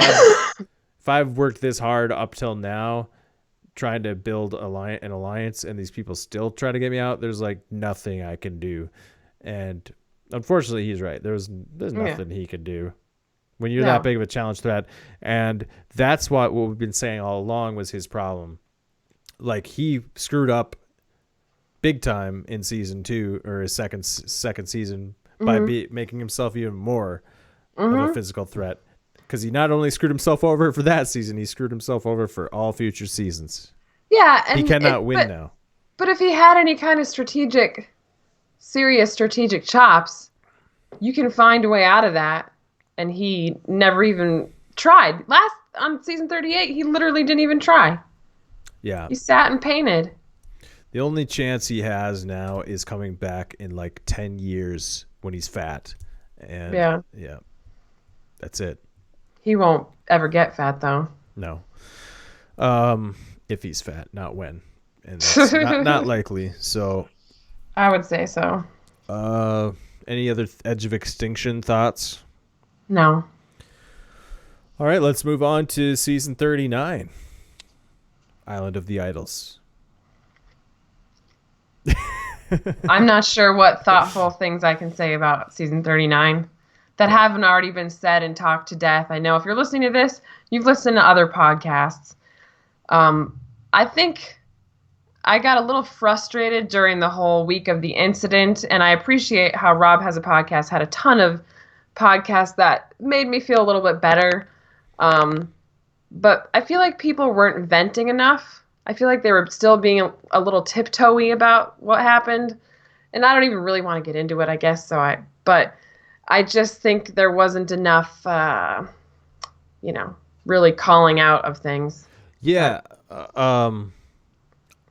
[SPEAKER 1] I've worked this hard up till now, trying to build an alliance, and these people still try to get me out, there's like nothing I can do." And unfortunately, he's right. There's
[SPEAKER 2] yeah.
[SPEAKER 1] nothing he could do when you're that
[SPEAKER 2] No.
[SPEAKER 1] big of a challenge threat, and that's what we've been saying all along was his problem. Like he screwed up big time in season 2 or his second season by
[SPEAKER 2] Mhm.
[SPEAKER 1] making himself even more of a
[SPEAKER 2] Mhm.
[SPEAKER 1] physical threat because he not only screwed himself over for that season, he screwed himself over for all future seasons.
[SPEAKER 2] Yeah,
[SPEAKER 1] He
[SPEAKER 2] and
[SPEAKER 1] cannot
[SPEAKER 2] it
[SPEAKER 1] win now.
[SPEAKER 2] but if he had any kind of serious strategic chops, you can find a way out of that. And he never even tried. Last on season 38, he literally didn't even try.
[SPEAKER 1] Yeah.
[SPEAKER 2] He sat and painted.
[SPEAKER 1] The only chance he has now is coming back in like 10 years when he's fat. And
[SPEAKER 2] Yeah.
[SPEAKER 1] yeah, that's it.
[SPEAKER 2] He won't ever get fat though.
[SPEAKER 1] No. If he's fat, not when. And that's not likely. So,
[SPEAKER 2] I would say so.
[SPEAKER 1] uh any other Edge of Extinction thoughts?
[SPEAKER 2] No.
[SPEAKER 1] All right, let's move on to season 39. Island of the Idols.
[SPEAKER 2] I'm not sure what thoughtful things I can say about season 39 that haven't already been said and talked to death. I know if you're listening to this, you've listened to other podcasts. I think I got a little frustrated during the whole week of the incident, and I appreciate how Rob Has a Podcast had a ton of podcasts that made me feel a little bit better. But I feel like people weren't venting enough. I feel like they were still being a little tiptoey about what happened. And I don't even really want to get into it, I guess. But I just think there wasn't enough, really calling out of things.
[SPEAKER 1] Yeah.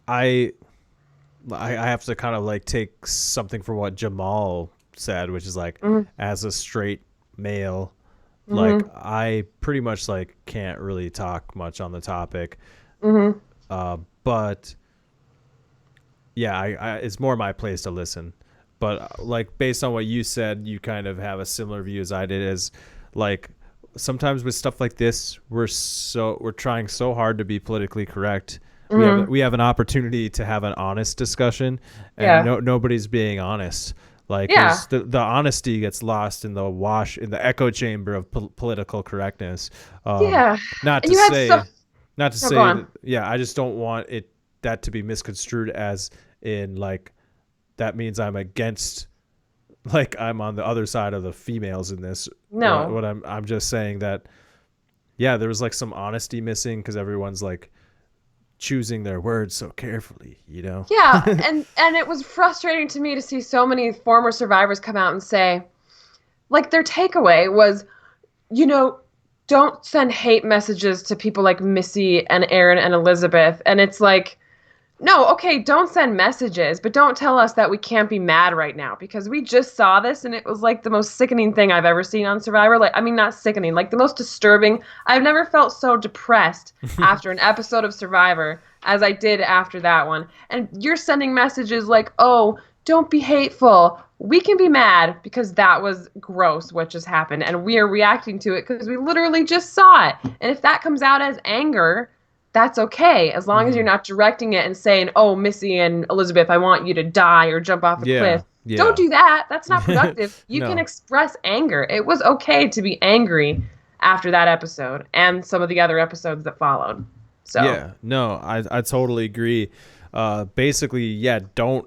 [SPEAKER 1] I I have to kind of like take something from what Jamal said, which is like
[SPEAKER 2] Mhm.
[SPEAKER 1] as a straight male, like
[SPEAKER 2] Mhm.
[SPEAKER 1] I pretty much like can't really talk much on the topic.
[SPEAKER 2] Mhm.
[SPEAKER 1] But yeah, I it's more my place to listen. But like based on what you said, you kind of have a similar view as I did. As like sometimes with stuff like this, we're trying so hard to be politically correct.
[SPEAKER 2] Mhm.
[SPEAKER 1] We have an opportunity to have an honest discussion, and
[SPEAKER 2] Yeah.
[SPEAKER 1] nobody's being honest. Like
[SPEAKER 2] Yeah.
[SPEAKER 1] there's the honesty gets lost in the echo chamber of political correctness. Um,
[SPEAKER 2] Yeah.
[SPEAKER 1] not
[SPEAKER 2] And
[SPEAKER 1] to
[SPEAKER 2] you had so
[SPEAKER 1] say not to
[SPEAKER 2] no, go
[SPEAKER 1] say
[SPEAKER 2] on.
[SPEAKER 1] that yeah, I just don't want that to be misconstrued as in like that means I'm against like I'm on the other side of the females in this.
[SPEAKER 2] No.
[SPEAKER 1] What I'm just saying that yeah, there was like some honesty missing because everyone's like choosing their words so carefully, you know.
[SPEAKER 2] Yeah, and it was frustrating to me to see so many former survivors come out and say, like their takeaway was, you know, don't send hate messages to people like Missy and Aaron and Elizabeth. And it's like, no, okay, don't send messages, but don't tell us that we can't be mad right now because we just saw this and it was like the most sickening thing I've ever seen on Survivor. Like, I mean, not sickening, like the most disturbing. I've never felt so depressed after an episode of Survivor as I did after that one. And you're sending messages like, oh, don't be hateful. We can be mad because that was gross what just happened. And we are reacting to it because we literally just saw it. And if that comes out as anger, that's okay as long as you're
[SPEAKER 1] Hmm.
[SPEAKER 2] not directing it and saying, "Oh, Missy and Elizabeth, I want you to die or jump off a
[SPEAKER 1] Yeah,
[SPEAKER 2] cliff." Don't
[SPEAKER 1] yeah.
[SPEAKER 2] do that. That's not productive. You can
[SPEAKER 1] No.
[SPEAKER 2] express anger. It was okay to be angry after that episode and some of the other episodes that followed. So,
[SPEAKER 1] Yeah, no, I totally agree. Basically, yeah, don't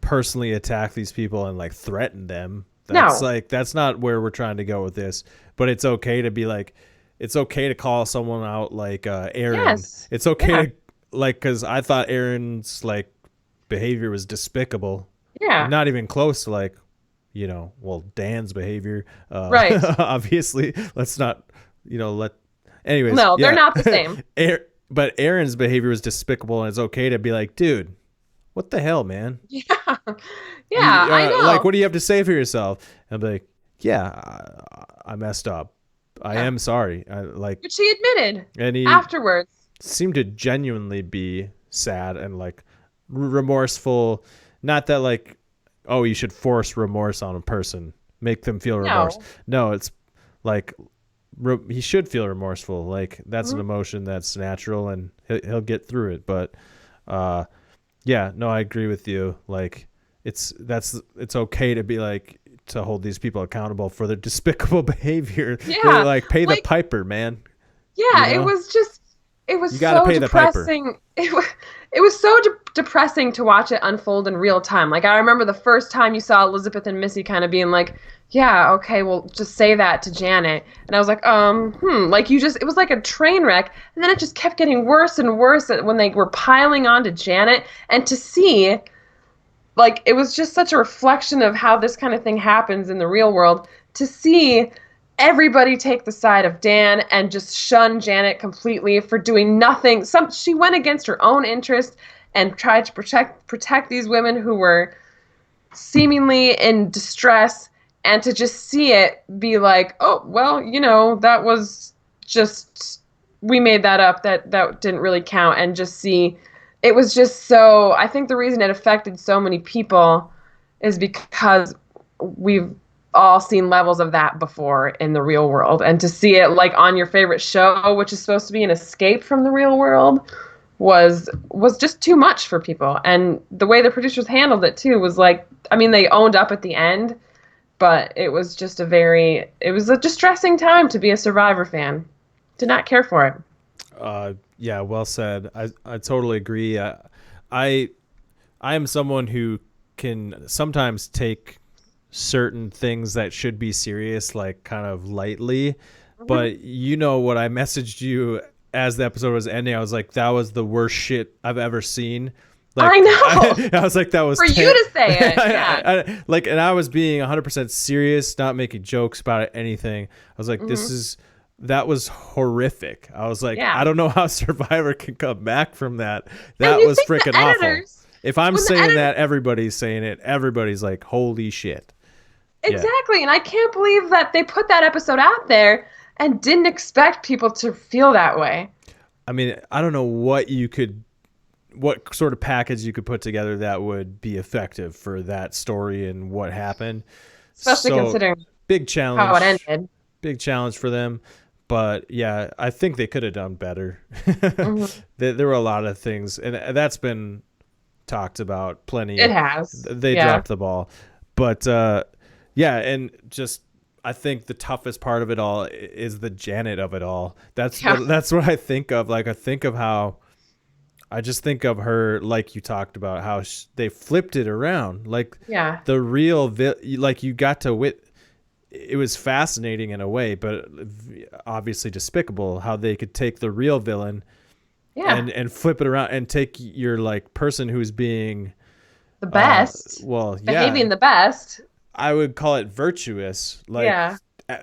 [SPEAKER 1] personally attack these people and like threaten them.
[SPEAKER 2] no.
[SPEAKER 1] That's not where we're trying to go with this. But it's okay to be like, it's okay to call someone out like Aaron.
[SPEAKER 2] Yes.
[SPEAKER 1] It's okay
[SPEAKER 2] Yeah.
[SPEAKER 1] to like because I thought Aaron's like behavior was despicable,
[SPEAKER 2] Yeah.
[SPEAKER 1] not even close to like well Dan's behavior.
[SPEAKER 2] Right.
[SPEAKER 1] Obviously, let's not let. Anyways,
[SPEAKER 2] No, they're
[SPEAKER 1] yeah.
[SPEAKER 2] not the same.
[SPEAKER 1] But Aaron's behavior was despicable, and it's okay to be like, dude, what the hell, man?
[SPEAKER 2] Yeah. Yeah,
[SPEAKER 1] You
[SPEAKER 2] I
[SPEAKER 1] like,
[SPEAKER 2] know.
[SPEAKER 1] what do you have to say for yourself? And I'll be like, yeah, I messed up. I
[SPEAKER 2] Yeah.
[SPEAKER 1] am sorry. I like,
[SPEAKER 2] Which he admitted
[SPEAKER 1] and he
[SPEAKER 2] afterwards.
[SPEAKER 1] seemed to genuinely be sad and like remorseful. Not that like, oh, you should force remorse on a person, make them feel remorse.
[SPEAKER 2] No.
[SPEAKER 1] No, it's like he should feel remorseful. Like that's an
[SPEAKER 2] Mhm.
[SPEAKER 1] emotion that's natural, and he'll get through it. But uh, yeah, no, I agree with you. Like it's okay to be like to hold these people accountable for their despicable behavior. They
[SPEAKER 2] Yeah.
[SPEAKER 1] like pay the
[SPEAKER 2] Like,
[SPEAKER 1] piper, man. You
[SPEAKER 2] yeah,
[SPEAKER 1] know,
[SPEAKER 2] it was
[SPEAKER 1] you got to
[SPEAKER 2] so
[SPEAKER 1] pay the piper.
[SPEAKER 2] depressing. It was so depressing to watch it unfold in real time. Like I remember the first time you saw Elizabeth and Missy kind of being like, "Yeah, okay, well, just say that to Janet." And I was like, like it was like a train wreck, and then it just kept getting worse and worse when they were piling on to Janet, and to see like it was just such a reflection of how this kind of thing happens in the real world to see everybody take the side of Dan and just shun Janet completely for doing nothing. She went against her own interest and tried to protect these women who were seemingly in distress, and to just see it be like, "Oh, well, that was just we made that up. That didn't really count." And just see it was just so I think the reason it affected so many people is because we've all seen levels of that before in the real world, and to see it like on your favorite show, which is supposed to be an escape from the real world, was just too much for people. And the way the producers handled it too was like, I mean, they owned up at the end, but it was a distressing time to be a Survivor fan. Did not care for it.
[SPEAKER 1] Yeah, well said. I totally agree. I I am someone who can sometimes take certain things that should be serious like kind of lightly,
[SPEAKER 2] Mhm.
[SPEAKER 1] but what I messaged you as the episode was ending, I was like, that was the worst shit I've ever seen.
[SPEAKER 2] I
[SPEAKER 1] Like
[SPEAKER 2] know.
[SPEAKER 1] I was like, that was
[SPEAKER 2] For you to say it, yeah.
[SPEAKER 1] like, and I was being 100% serious, not making jokes about it, anything. I was like,
[SPEAKER 2] Hmm.
[SPEAKER 1] that was horrific. I was like, I
[SPEAKER 2] Yeah.
[SPEAKER 1] don't know how Survivor can come back from that.
[SPEAKER 2] And
[SPEAKER 1] That
[SPEAKER 2] you
[SPEAKER 1] was
[SPEAKER 2] think the
[SPEAKER 1] freaking awful.
[SPEAKER 2] editors,
[SPEAKER 1] If I'm
[SPEAKER 2] when the
[SPEAKER 1] saying
[SPEAKER 2] edit
[SPEAKER 1] that, everybody's saying it. Everybody's like, holy shit. Yeah.
[SPEAKER 2] exactly, and I can't believe that they put that episode out there and didn't expect people to feel that way.
[SPEAKER 1] I mean, I don't know what sort of package you could put together that would be effective for that story and what happened.
[SPEAKER 2] Especially
[SPEAKER 1] So
[SPEAKER 2] considering
[SPEAKER 1] big
[SPEAKER 2] how it
[SPEAKER 1] challenge,
[SPEAKER 2] ended.
[SPEAKER 1] big challenge for them. But yeah, I think they could have done better.
[SPEAKER 2] Hmm.
[SPEAKER 1] There were a lot of things, and that's been talked about
[SPEAKER 2] It
[SPEAKER 1] plenty.
[SPEAKER 2] has.
[SPEAKER 1] They
[SPEAKER 2] Yeah.
[SPEAKER 1] dropped the ball, but yeah, and just I think the toughest part of it all is the Janet of it all.
[SPEAKER 2] Yeah.
[SPEAKER 1] That's what I think of. Like I just think of her like you talked about how they flipped it around. Like
[SPEAKER 2] Yeah.
[SPEAKER 1] the real like you got to it was fascinating in a way, but obviously despicable how they could take the real villain
[SPEAKER 2] Yeah.
[SPEAKER 1] and flip it around and take your like person who's being
[SPEAKER 2] The best.
[SPEAKER 1] well, yeah,
[SPEAKER 2] Behaving the best.
[SPEAKER 1] I would call it virtuous. Like
[SPEAKER 2] Yeah.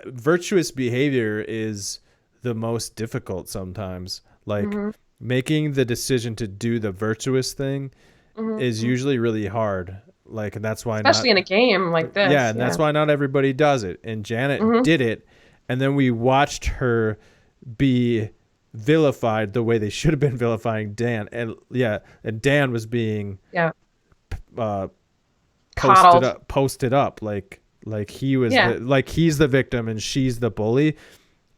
[SPEAKER 1] virtuous behavior is the most difficult sometimes. Like
[SPEAKER 2] Hmm.
[SPEAKER 1] making the decision to do the virtuous thing is
[SPEAKER 2] Hmm.
[SPEAKER 1] usually really hard. Like, and that's why not.
[SPEAKER 2] Especially in a game like
[SPEAKER 1] Yeah,
[SPEAKER 2] this.
[SPEAKER 1] and that's
[SPEAKER 2] Yeah.
[SPEAKER 1] why not everybody does it. And Janet
[SPEAKER 2] Hmm.
[SPEAKER 1] did it, and then we watched her be vilified the way they should have been vilifying Dan. And yeah, and Dan was being
[SPEAKER 2] Yeah.
[SPEAKER 1] uh,
[SPEAKER 2] Coddled.
[SPEAKER 1] posted up like he was
[SPEAKER 2] Yeah.
[SPEAKER 1] like he's the victim and she's the bully.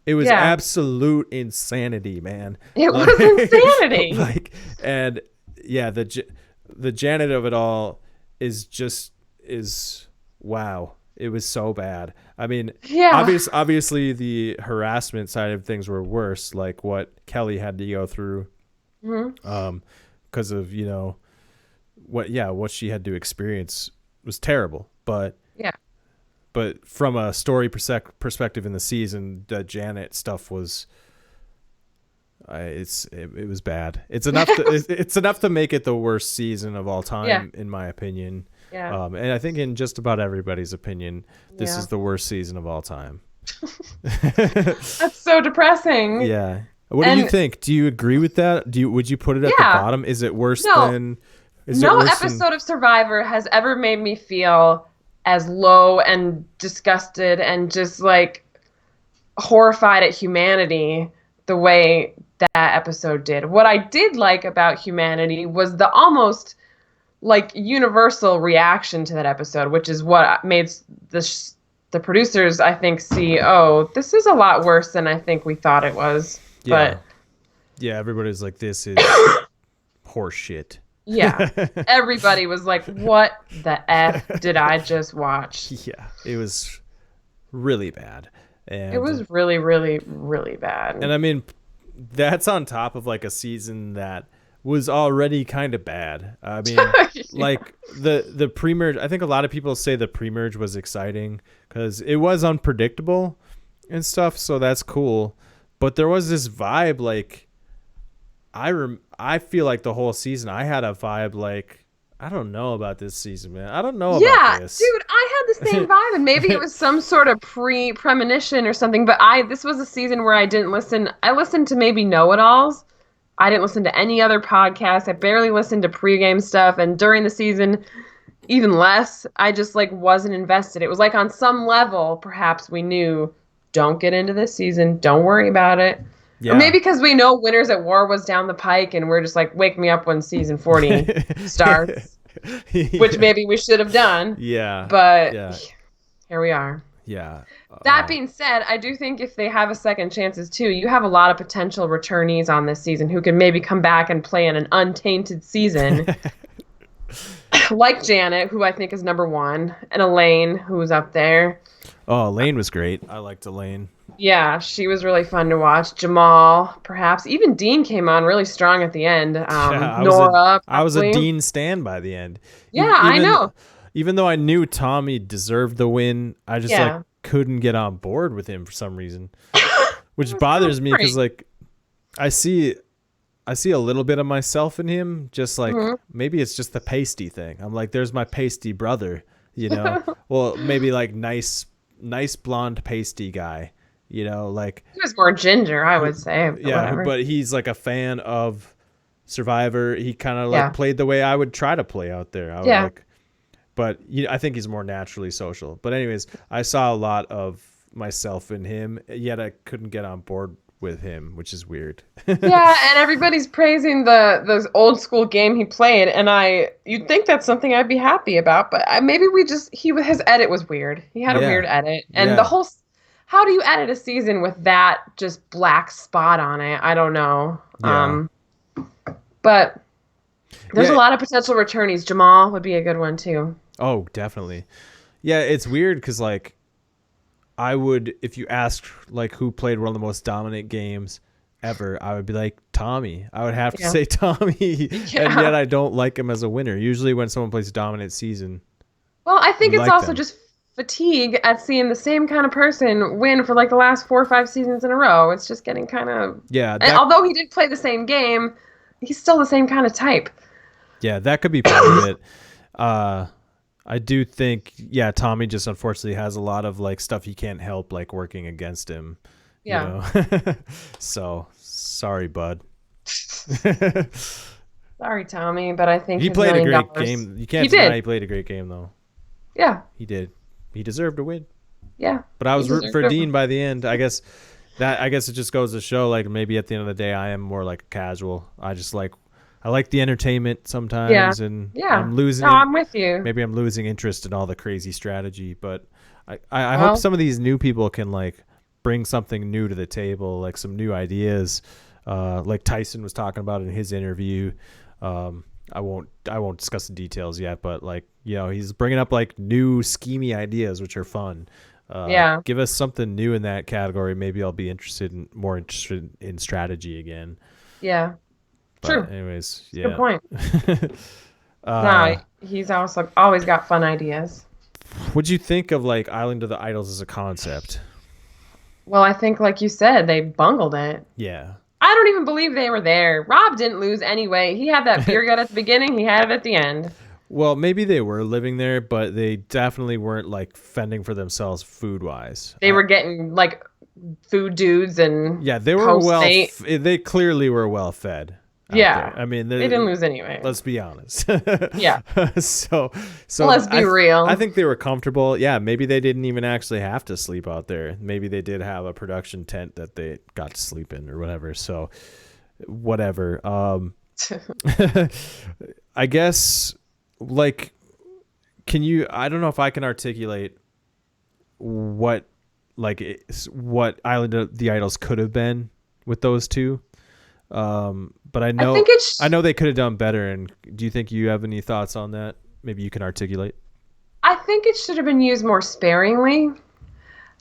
[SPEAKER 1] It was
[SPEAKER 2] Yeah.
[SPEAKER 1] absolute insanity, man.
[SPEAKER 2] It
[SPEAKER 1] Like,
[SPEAKER 2] was insanity.
[SPEAKER 1] like, and yeah, the Janet of it all is wow. It was so bad. I mean,
[SPEAKER 2] Yeah.
[SPEAKER 1] obviously the harassment side of things were worse, like what Kelly had to go through,
[SPEAKER 2] Hmm.
[SPEAKER 1] because of what she had to experience was terrible. But
[SPEAKER 2] Yeah.
[SPEAKER 1] but from a story perspective in the season, the Janet stuff was it was bad. It's enough to it's enough to make it the worst season of all
[SPEAKER 2] Yeah.
[SPEAKER 1] time, in my opinion.
[SPEAKER 2] Yeah.
[SPEAKER 1] And I think in just about everybody's opinion, this
[SPEAKER 2] Yeah.
[SPEAKER 1] is the worst season of all time.
[SPEAKER 2] That's so depressing.
[SPEAKER 1] Yeah. What do you
[SPEAKER 2] And
[SPEAKER 1] think? Do you agree with that? Would you put it at the
[SPEAKER 2] yeah,
[SPEAKER 1] bottom? Is it worse
[SPEAKER 2] no,
[SPEAKER 1] than? Is it
[SPEAKER 2] no
[SPEAKER 1] worse than?
[SPEAKER 2] episode of Survivor has ever made me feel as low and disgusted and just like horrified at humanity the way that episode did. What I did like about humanity was the almost like universal reaction to that episode, which is what made the producers, I think, see, oh, this is a lot worse than I think we thought it was.
[SPEAKER 1] Yeah.
[SPEAKER 2] But
[SPEAKER 1] Yeah. Everybody's like, this is horse shit.
[SPEAKER 2] yeah, everybody was like, what the F did I just watch?
[SPEAKER 1] Yeah. It was really bad. And
[SPEAKER 2] It was really, really, really bad.
[SPEAKER 1] And I mean, that's on top of like a season that was already kind of bad. I mean, like the pre-merge, I think a lot of people say the pre-merge was exciting because it was unpredictable and stuff, so that's cool. But there was this vibe like I feel like the whole season I had a vibe like I don't know about this season, man. I don't know
[SPEAKER 2] Yeah,
[SPEAKER 1] about this.
[SPEAKER 2] dude, I had the same vibe, and maybe it was some sort of premonition or something. But this was a season where I didn't listen. I listened to maybe know-it-alls. I didn't listen to any other podcasts. I barely listened to pregame stuff, and during the season, even less. I just like wasn't invested. It was like on some level, perhaps we knew, don't get into this season. Don't worry about it.
[SPEAKER 1] Yeah.
[SPEAKER 2] Or maybe because we know Winners at War was down the pike, and we're just like, wake me up when season 40 starts. Which maybe we should have done.
[SPEAKER 1] Yeah.
[SPEAKER 2] But
[SPEAKER 1] yeah.
[SPEAKER 2] here we are.
[SPEAKER 1] Yeah.
[SPEAKER 2] That being said, I do think if they have a second chances too, you have a lot of potential returnees on this season who can maybe come back and play in an untainted season. Like Janet, who I think is number 1, and Elaine, who's up there.
[SPEAKER 1] Oh, Elaine was great. I liked Elaine.
[SPEAKER 2] Yeah, she was really fun to watch. Jamal, perhaps. Even Dean came on really strong at the end. Nora,
[SPEAKER 1] I was a
[SPEAKER 2] probably.
[SPEAKER 1] Dean stan by the end.
[SPEAKER 2] Yeah, I know.
[SPEAKER 1] Even though I knew Tommy deserved the win, I just
[SPEAKER 2] Yeah.
[SPEAKER 1] like couldn't get on board with him for some reason, which bothers me because like I see a little bit of myself in him. Just like maybe it's just the pasty thing. I'm like, there's my pasty brother, you know. Well, maybe like nice blonde pasty guy. You know, like
[SPEAKER 2] He was more ginger, I would say. But
[SPEAKER 1] yeah,
[SPEAKER 2] whatever.
[SPEAKER 1] but he's like a fan of Survivor. He kind of like
[SPEAKER 2] Yeah.
[SPEAKER 1] played the way I would try to play out there. I would
[SPEAKER 2] Yeah.
[SPEAKER 1] like, but I think he's more naturally social. But anyways, I saw a lot of myself in him, yet I couldn't get on board with him, which is weird.
[SPEAKER 2] Yeah, and everybody's praising the old school game he played, and you'd think that's something I'd be happy about, but maybe his edit was weird. He had a
[SPEAKER 1] Yeah.
[SPEAKER 2] weird edit, and
[SPEAKER 1] Yeah.
[SPEAKER 2] the whole. How do you edit a season with that just black spot on it? I don't know.
[SPEAKER 1] Yeah.
[SPEAKER 2] But there's
[SPEAKER 1] Yeah.
[SPEAKER 2] a lot of potential returnees. Jamal would be a good one too.
[SPEAKER 1] Oh, definitely. Yeah, it's weird because like I would, if you asked like who played one of the most dominant games ever, I would be like Tommy. I would have to
[SPEAKER 2] Yeah.
[SPEAKER 1] say Tommy,
[SPEAKER 2] Yeah.
[SPEAKER 1] and yet I don't like him as a winner. Usually, when someone plays a dominant season,
[SPEAKER 2] Well, I think
[SPEAKER 1] you
[SPEAKER 2] it's
[SPEAKER 1] like
[SPEAKER 2] also
[SPEAKER 1] them.
[SPEAKER 2] just fatigue at seeing the same kind of person win for like the last 4 or 5 seasons in a row. It's just getting kind of.
[SPEAKER 1] Yeah,
[SPEAKER 2] And although he did play the same game, he's still the same kind of type.
[SPEAKER 1] yeah, that could be part of it. I do think, yeah, Tommy just unfortunately has a lot of like stuff he can't help, like working against him.
[SPEAKER 2] Yeah.
[SPEAKER 1] You know? So sorry, bud.
[SPEAKER 2] Sorry, Tommy, but I think
[SPEAKER 1] He
[SPEAKER 2] his
[SPEAKER 1] played a
[SPEAKER 2] $1 million.
[SPEAKER 1] great game. You can't
[SPEAKER 2] He
[SPEAKER 1] deny
[SPEAKER 2] did.
[SPEAKER 1] he played a great game though.
[SPEAKER 2] Yeah.
[SPEAKER 1] He did. He deserved to win.
[SPEAKER 2] Yeah.
[SPEAKER 1] But I was
[SPEAKER 2] He
[SPEAKER 1] rooting for
[SPEAKER 2] deserved to.
[SPEAKER 1] Dean by the end. I guess it just goes to show like maybe at the end of the day I am more like a casual. I like the entertainment sometimes, and
[SPEAKER 2] Yeah.
[SPEAKER 1] I'm losing.
[SPEAKER 2] No, I'm with you.
[SPEAKER 1] Maybe I'm losing interest in all the crazy strategy, but I
[SPEAKER 2] Well-
[SPEAKER 1] hope some of these new people can like bring something new to the table, like some new ideas, like Tyson was talking about in his interview. I won't discuss the details yet, but like, you know, he's bringing up like new schemy ideas, which are fun.
[SPEAKER 2] Yeah.
[SPEAKER 1] Give us something new in that category. Maybe I'll be more interested in strategy again.
[SPEAKER 2] Yeah.
[SPEAKER 1] But
[SPEAKER 2] True.
[SPEAKER 1] anyways, yeah.
[SPEAKER 2] Good point. No, he's also always got fun ideas.
[SPEAKER 1] What'd you think of like Island of the Idols as a concept?
[SPEAKER 2] Well, I think, like you said, they bungled it.
[SPEAKER 1] Yeah.
[SPEAKER 2] I don't even believe they were there. Rob didn't lose anyway. He had that beer gut at the beginning, he had it at the end.
[SPEAKER 1] Well, maybe they were living there, but they definitely weren't like fending for themselves food wise.
[SPEAKER 2] They were getting like food dudes and
[SPEAKER 1] Yeah, they were
[SPEAKER 2] Postmate.
[SPEAKER 1] they clearly were well fed out there.
[SPEAKER 2] Yeah.
[SPEAKER 1] I mean,
[SPEAKER 2] They didn't lose anyway.
[SPEAKER 1] let's be honest.
[SPEAKER 2] Yeah.
[SPEAKER 1] so
[SPEAKER 2] Let's be
[SPEAKER 1] I
[SPEAKER 2] real.
[SPEAKER 1] think they were comfortable. Yeah, maybe they didn't even actually have to sleep out there. Maybe they did have a production tent that they got to sleep in or whatever. So whatever. I guess like can you I don't know if I can articulate what what Island of the Idols could have been with those two. But
[SPEAKER 2] I think it's
[SPEAKER 1] I know they could have done better. And do you think you have any thoughts on that? Maybe you can articulate.
[SPEAKER 2] I think it should have been used more sparingly.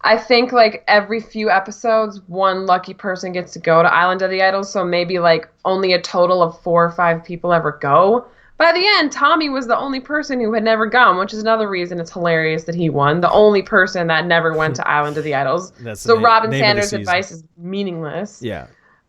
[SPEAKER 2] I think like every few episodes, one lucky person gets to go to Island of the Idols, so maybe like only a total of 4 or 5 people ever go. By the end, Tommy was the only person who had never gone, which is another reason it's hilarious that he won. The only person that never went to Island of the Idols.
[SPEAKER 1] That's the
[SPEAKER 2] So Robin
[SPEAKER 1] name of the
[SPEAKER 2] Sanders'
[SPEAKER 1] season.
[SPEAKER 2] advice is meaningless.
[SPEAKER 1] Yeah.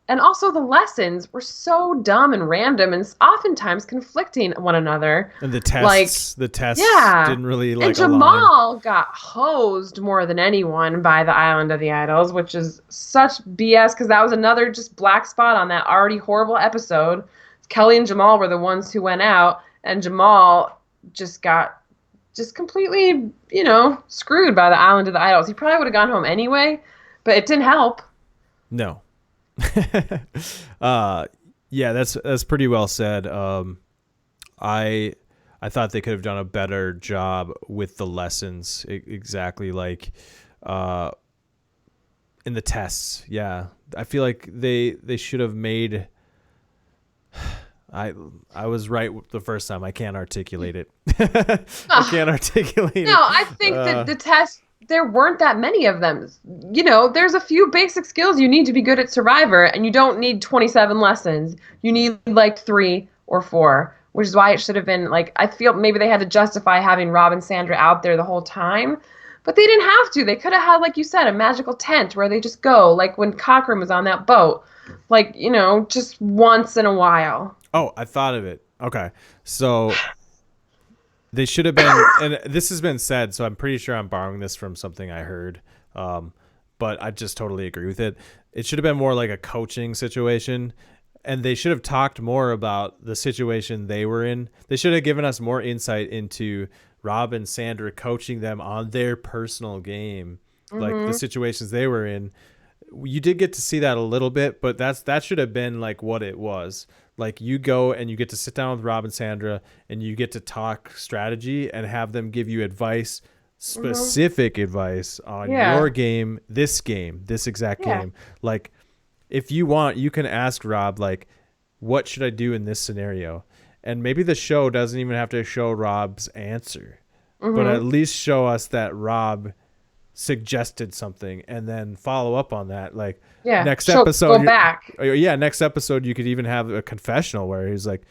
[SPEAKER 2] And also the lessons were so dumb and random and oftentimes conflicting one another.
[SPEAKER 1] And the
[SPEAKER 2] Like,
[SPEAKER 1] tests
[SPEAKER 2] yeah.
[SPEAKER 1] didn't really
[SPEAKER 2] And
[SPEAKER 1] like align.
[SPEAKER 2] Jamal got hosed more than anyone by the Island of the Idols, which is such BS because that was another just black spot on that already horrible episode. Kelly and Jamal were the ones who went out, and Jamal just got just completely, screwed by the Island of the Idols. He probably would have gone home anyway, but it didn't help.
[SPEAKER 1] No. Yeah, that's pretty well said. I thought they could have done a better job with the lessons, exactly like in the tests. Yeah, I feel like they should have made. I was right the first time. I can't articulate it. I can't articulate it.
[SPEAKER 2] No, I think that the test, there weren't that many of them. There's a few basic skills you need to be good at Survivor, and you don't need 27 lessons. You need like 3 or 4, which is why it should have been like, I feel maybe they had to justify having Rob and Sandra out there the whole time, but they didn't have to. They could have had, like you said, a magical tent where they just go, like when Cochran was on that boat, like, just once in a while.
[SPEAKER 1] Oh, I thought of it. Okay. So they should have been, and this has been said, so I'm pretty sure I'm borrowing this from something I heard, but I just totally agree with it. It should have been more like a coaching situation, and they should have talked more about the situation they were in. They should have given us more insight into Rob and Sandra coaching them on their personal game, like the situations they were in. You did get to see that a little bit, but that should have been like what it was. Like you go and you get to sit down with Rob and Sandra and you get to talk strategy and have them give you advice, specific advice on your game, this exact game. Like if you want, you can ask Rob, like, what should I do in this scenario? And maybe the show doesn't even have to show Rob's answer, but at least show us that Rob suggested something and then follow up on that. Like next episode,
[SPEAKER 2] go back.
[SPEAKER 1] Next episode, you could even have a confessional where he's like,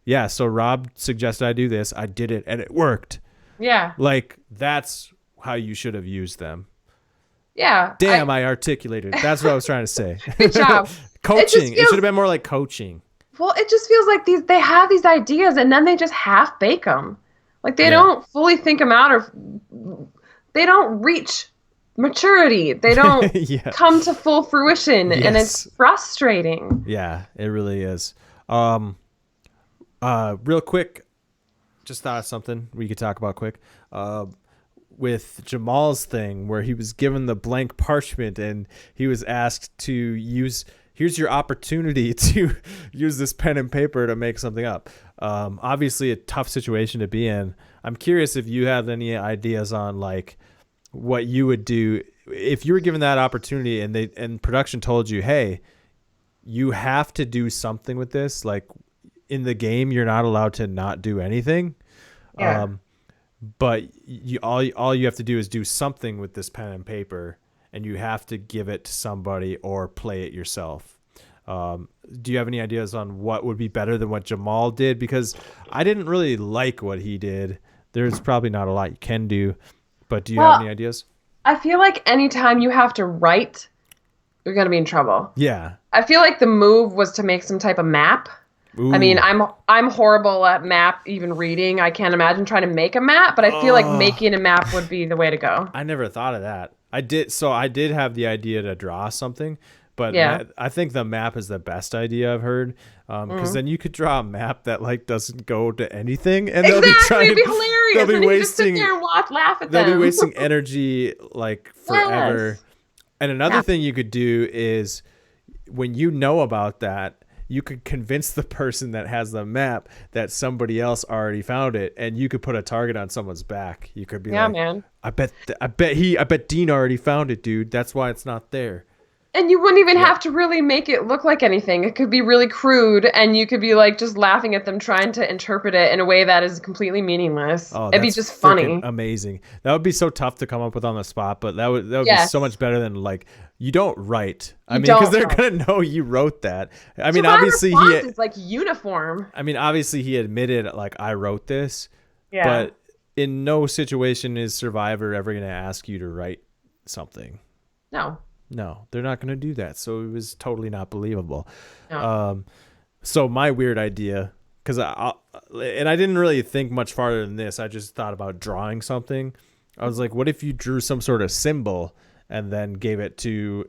[SPEAKER 1] yeah, so Rob suggested I do this. I did it and it worked.
[SPEAKER 2] Yeah.
[SPEAKER 1] Like that's how you should have used them.
[SPEAKER 2] Yeah.
[SPEAKER 1] Damn, I articulated. That's what I was trying to say.
[SPEAKER 2] Good job.
[SPEAKER 1] Coaching. It should have been more like coaching.
[SPEAKER 2] Well, it just feels like they have these ideas and then they just half bake them. Like they don't fully think them out, or they don't reach maturity. They don't come to full fruition, and it's frustrating.
[SPEAKER 1] Yeah, it really is. Real quick, just thought of something we could talk about quick. With Jamal's thing where he was given the blank parchment and he was asked to use, here's your opportunity to use this pen and paper to make something up. Obviously a tough situation to be in. I'm curious if you have any ideas on like what you would do if you were given that opportunity and production told you, hey, you have to do something with this. Like in the game, you're not allowed to not do anything.
[SPEAKER 2] Yeah.
[SPEAKER 1] But all you have to do is do something with this pen and paper, and you have to give it to somebody or play it yourself. Do you have any ideas on what would be better than what Jamal did? Because I didn't really like what he did. There's probably not a lot you can do, But do you have
[SPEAKER 2] Well,
[SPEAKER 1] any ideas?
[SPEAKER 2] I feel like anytime you have to write, you're gonna be in trouble.
[SPEAKER 1] Yeah.
[SPEAKER 2] I feel like the move was to make some type of map. I mean,
[SPEAKER 1] Ooh.
[SPEAKER 2] I'm horrible at map, even reading. I can't imagine trying to make a map, but I feel like
[SPEAKER 1] Oh,
[SPEAKER 2] making a map would be the way to go.
[SPEAKER 1] I never thought of that. I did have the idea to draw something, but
[SPEAKER 2] Yeah.
[SPEAKER 1] I think the map is the best idea I've heard. Because
[SPEAKER 2] Mm.
[SPEAKER 1] then you could draw a map that like doesn't go to anything, and
[SPEAKER 2] Exactly, it'd be
[SPEAKER 1] they'll
[SPEAKER 2] hilarious.
[SPEAKER 1] be
[SPEAKER 2] And you can just sit
[SPEAKER 1] wasting
[SPEAKER 2] there and watch, laugh at
[SPEAKER 1] they'll be
[SPEAKER 2] them.
[SPEAKER 1] wasting energy like forever.
[SPEAKER 2] Yes.
[SPEAKER 1] And another
[SPEAKER 2] Yeah.
[SPEAKER 1] thing you could do is when you know about that, you could convince the person that has the map that somebody else already found it, and you could put a target on someone's back. You could be
[SPEAKER 2] Yeah,
[SPEAKER 1] like,
[SPEAKER 2] man.
[SPEAKER 1] I bet Dean already found it, dude. That's why it's not there.
[SPEAKER 2] And you wouldn't even
[SPEAKER 1] Yep.
[SPEAKER 2] have to really make it look like anything. It could be really crude, and you could be like just laughing at them trying to interpret it in a way that is completely meaningless.
[SPEAKER 1] Oh,
[SPEAKER 2] It'd be
[SPEAKER 1] that's
[SPEAKER 2] just
[SPEAKER 1] freaking
[SPEAKER 2] funny.
[SPEAKER 1] amazing. That would be so tough to come up with on the spot, but that would be so
[SPEAKER 2] Yes.
[SPEAKER 1] much better than like you don't write. I
[SPEAKER 2] You
[SPEAKER 1] mean, because
[SPEAKER 2] don't
[SPEAKER 1] they're
[SPEAKER 2] write.
[SPEAKER 1] gonna know you wrote that. I mean,
[SPEAKER 2] Survivor's
[SPEAKER 1] obviously
[SPEAKER 2] font is like uniform.
[SPEAKER 1] obviously he admitted like I wrote this,
[SPEAKER 2] Yeah.
[SPEAKER 1] but in no situation is Survivor ever gonna ask you to write something.
[SPEAKER 2] No.
[SPEAKER 1] No, they're not gonna do that. So it was totally not believable.
[SPEAKER 2] No.
[SPEAKER 1] So my weird idea, because I didn't really think much farther than this. I just thought about drawing something. I was like, what if you drew some sort of symbol and then gave it to?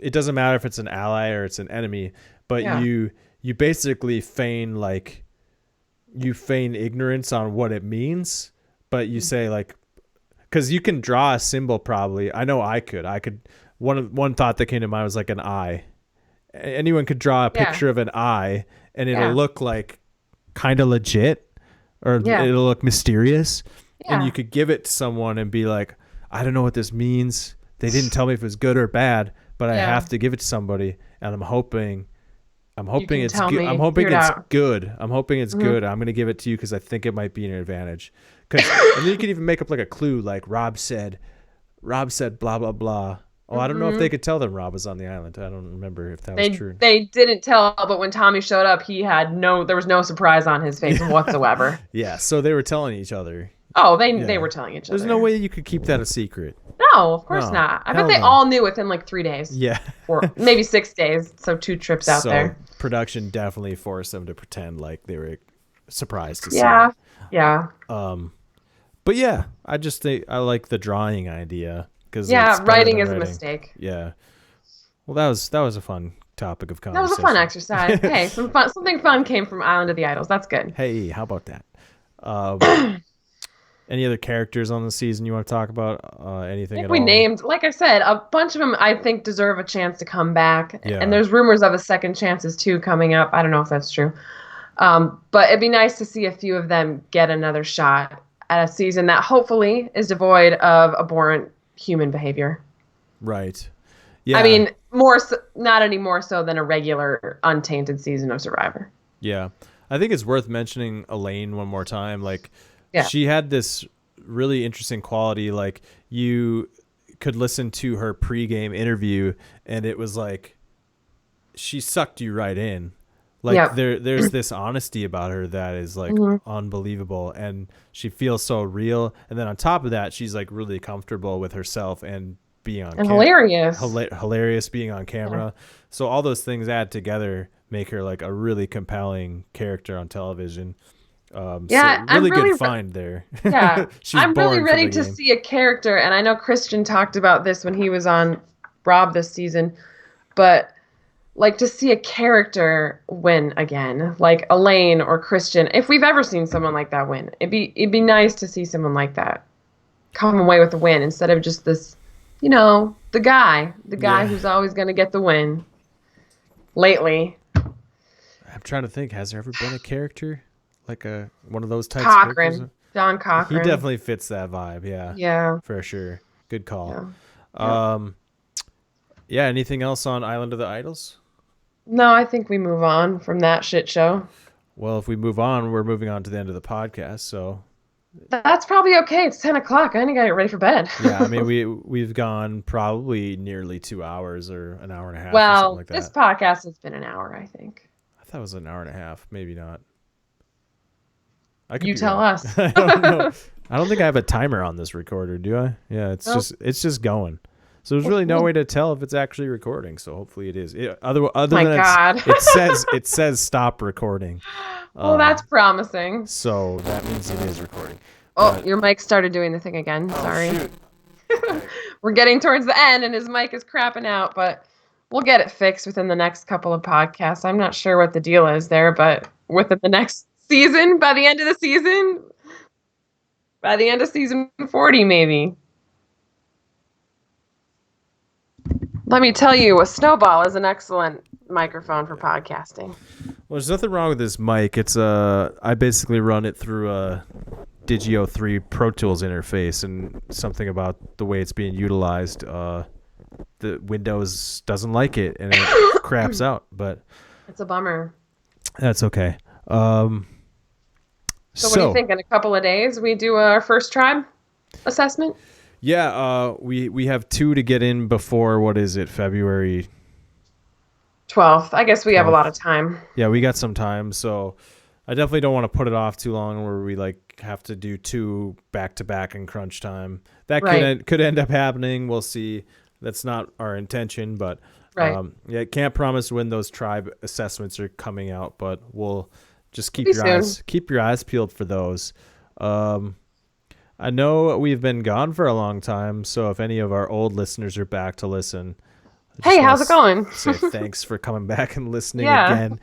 [SPEAKER 1] It doesn't matter if it's an ally or it's an enemy, but
[SPEAKER 2] Yeah.
[SPEAKER 1] you basically feign ignorance on what it means, but you say like, because you can draw a symbol probably. I know I could. One thought that came to mind was like an eye. Anyone could draw a
[SPEAKER 2] Yeah.
[SPEAKER 1] picture of an eye, and it'll
[SPEAKER 2] Yeah.
[SPEAKER 1] look like kind of legit, or
[SPEAKER 2] Yeah.
[SPEAKER 1] it'll look mysterious. And
[SPEAKER 2] Yeah.
[SPEAKER 1] you could give it to someone and be like, I don't know what this means. They didn't tell me if it was good or bad, but I
[SPEAKER 2] Yeah.
[SPEAKER 1] have to give it to somebody, and I'm
[SPEAKER 2] You
[SPEAKER 1] hoping
[SPEAKER 2] can
[SPEAKER 1] it's
[SPEAKER 2] tell
[SPEAKER 1] good.
[SPEAKER 2] me.
[SPEAKER 1] I'm hoping
[SPEAKER 2] Figure it
[SPEAKER 1] it's
[SPEAKER 2] out.
[SPEAKER 1] good. I'm hoping it's
[SPEAKER 2] Mhm.
[SPEAKER 1] good. I'm gonna give it to you because I think it might be an advantage. Cause and then you can even make up like a clue, like Rob said blah blah blah. Oh, I don't know if they
[SPEAKER 2] Mhm.
[SPEAKER 1] could tell them Rob was on the island. I don't remember if that was
[SPEAKER 2] They
[SPEAKER 1] true.
[SPEAKER 2] they didn't tell, but when Tommy showed up, there was no surprise on his face whatsoever.
[SPEAKER 1] Yeah, so they were telling each other.
[SPEAKER 2] Oh, they
[SPEAKER 1] Yeah.
[SPEAKER 2] were telling each
[SPEAKER 1] There's
[SPEAKER 2] other.
[SPEAKER 1] no way you could keep that a secret.
[SPEAKER 2] No, of course
[SPEAKER 1] No,
[SPEAKER 2] not. I bet
[SPEAKER 1] hell
[SPEAKER 2] they
[SPEAKER 1] no.
[SPEAKER 2] all knew within like 3 days,
[SPEAKER 1] Yeah.
[SPEAKER 2] or maybe 6 days. So 2 trips out
[SPEAKER 1] So
[SPEAKER 2] there.
[SPEAKER 1] production definitely forced them to pretend like they were surprised to see
[SPEAKER 2] Yeah,
[SPEAKER 1] it.
[SPEAKER 2] yeah,
[SPEAKER 1] But yeah, I just think I like the drawing idea because
[SPEAKER 2] yeah.
[SPEAKER 1] it's better
[SPEAKER 2] Writing
[SPEAKER 1] than
[SPEAKER 2] is a
[SPEAKER 1] writing.
[SPEAKER 2] mistake.
[SPEAKER 1] Yeah. Well, that was a fun topic of
[SPEAKER 2] That was a
[SPEAKER 1] conversation.
[SPEAKER 2] fun exercise. Hey, something fun came from Island of the Idols. That's good.
[SPEAKER 1] Hey, how about that? Any other characters on the season you want to talk about?
[SPEAKER 2] I
[SPEAKER 1] Anything
[SPEAKER 2] think
[SPEAKER 1] at
[SPEAKER 2] we
[SPEAKER 1] all?
[SPEAKER 2] named, like I said, a bunch of them I think deserve a chance to come back.
[SPEAKER 1] Yeah.
[SPEAKER 2] And there's rumors of a second chances too coming up. I don't know if that's true. But it'd be nice to see a few of them get another shot at a season that hopefully is devoid of abhorrent human behavior.
[SPEAKER 1] Right. Yeah.
[SPEAKER 2] I mean, more so, not any more so than a regular untainted season of Survivor.
[SPEAKER 1] Yeah. I think it's worth mentioning Elaine one more time. Like,
[SPEAKER 2] Yeah.
[SPEAKER 1] she had this really interesting quality. Like, you could listen to her pregame interview, and it was like she sucked you right in. Like,
[SPEAKER 2] Yep.
[SPEAKER 1] there's this honesty about her that is like unbelievable, and she feels so real. And then on top of that, she's like really comfortable with herself and being on
[SPEAKER 2] And hilarious.
[SPEAKER 1] hilarious being on camera. So all those things add together make her like a really compelling character on television.
[SPEAKER 2] Yeah,
[SPEAKER 1] so
[SPEAKER 2] I'm
[SPEAKER 1] really
[SPEAKER 2] really
[SPEAKER 1] good find there.
[SPEAKER 2] Yeah,
[SPEAKER 1] She's
[SPEAKER 2] I'm really
[SPEAKER 1] born for
[SPEAKER 2] ready
[SPEAKER 1] the
[SPEAKER 2] to
[SPEAKER 1] game.
[SPEAKER 2] see a character, and I know Christian talked about this when he was on Rob this season, but like to see a character win again, like Elaine or Christian. If we've ever seen someone like that win, it'd be nice to see someone like that come away with a win instead of just this, the guy
[SPEAKER 1] Yeah.
[SPEAKER 2] who's always going to get the win. Lately,
[SPEAKER 1] I'm trying to think. Has there ever been a character like one of those types of characters?
[SPEAKER 2] Cochran, John
[SPEAKER 1] He
[SPEAKER 2] Cochran.
[SPEAKER 1] definitely fits that vibe. Yeah,
[SPEAKER 2] Yeah.
[SPEAKER 1] for sure. Good call.
[SPEAKER 2] Yeah.
[SPEAKER 1] Yeah. Anything else on Island of the Idols?
[SPEAKER 2] No, I think we move on from that shit show.
[SPEAKER 1] Well, if we move on, we're moving on to the end of the podcast. So
[SPEAKER 2] That's probably okay. It's 10 o'clock. I need to get ready for bed.
[SPEAKER 1] yeah, I mean we've gone probably nearly 2 hours or an hour and a half or
[SPEAKER 2] Well,
[SPEAKER 1] something like that.
[SPEAKER 2] this podcast has been an hour, I think.
[SPEAKER 1] I thought it was an hour and a half. Maybe not. I could
[SPEAKER 2] You
[SPEAKER 1] be
[SPEAKER 2] tell
[SPEAKER 1] wrong.
[SPEAKER 2] us.
[SPEAKER 1] I don't know. I don't think I have a timer on this recorder, do I? Yeah,
[SPEAKER 2] Nope.
[SPEAKER 1] it's just going. So there's really no way to tell if it's actually recording. So hopefully it is. Other
[SPEAKER 2] My
[SPEAKER 1] than
[SPEAKER 2] God.
[SPEAKER 1] it says stop recording.
[SPEAKER 2] Well, that's
[SPEAKER 1] Um,
[SPEAKER 2] promising.
[SPEAKER 1] so that means it is recording.
[SPEAKER 2] Oh,
[SPEAKER 1] But
[SPEAKER 2] your mic started doing the thing again.
[SPEAKER 1] oh
[SPEAKER 2] Sorry.
[SPEAKER 1] shoot. Okay.
[SPEAKER 2] We're getting towards the end and his mic is crapping out, but we'll get it fixed within the next couple of podcasts. I'm not sure what the deal is there, but within the next season, by the end of season 40, maybe. Let me tell you, a snowball is an excellent microphone for podcasting.
[SPEAKER 1] Well, there's nothing wrong with this mic. It's I basically run it through a Digio 3 Pro Tools interface, and something about the way it's being utilized, the Windows doesn't like it and it craps out. But
[SPEAKER 2] It's a bummer.
[SPEAKER 1] that's okay. Um,
[SPEAKER 2] So what do you think? In a couple of days, we do our first tribe assessment?
[SPEAKER 1] Yeah, we have 2 to get in before, what is it, February
[SPEAKER 2] 12th. I guess we have a
[SPEAKER 1] 12th?
[SPEAKER 2] lot of time.
[SPEAKER 1] Yeah, we got some time, so I definitely don't want to put it off too long where we like have to do 2 back to back in crunch time. That
[SPEAKER 2] Right.
[SPEAKER 1] could end up happening. We'll see. That's not our intention, but
[SPEAKER 2] Right.
[SPEAKER 1] yeah, can't promise when those tribe assessments are coming out, but we'll just
[SPEAKER 2] It'll be soon.
[SPEAKER 1] keep your eyes peeled for those. Um, I know we've been gone for a long time, so if any of our old listeners are back to listen, I
[SPEAKER 2] Hey,
[SPEAKER 1] just want
[SPEAKER 2] how's it going?
[SPEAKER 1] to say thanks for coming back and listening
[SPEAKER 2] Yeah.
[SPEAKER 1] again.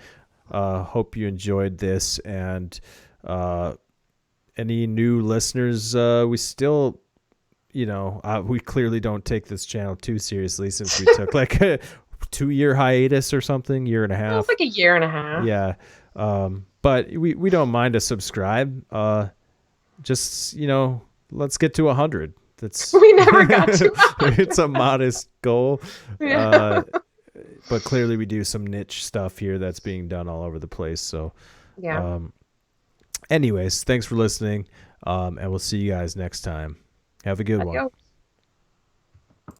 [SPEAKER 1] Hope you enjoyed this, and any new listeners, we still, we clearly don't take this channel too seriously since we took like a 2-year hiatus or something, year and a
[SPEAKER 2] It was
[SPEAKER 1] half.
[SPEAKER 2] like a year and a half.
[SPEAKER 1] Yeah. But we don't mind a subscribe. Just, let's get to 100. That's
[SPEAKER 2] We never got to.
[SPEAKER 1] it's a modest goal.
[SPEAKER 2] Yeah.
[SPEAKER 1] But clearly we do some niche stuff here that's being done all over the place. So,
[SPEAKER 2] Yeah.
[SPEAKER 1] anyways, thanks for listening. And we'll see you guys next time. Have a good one.
[SPEAKER 2] Adios.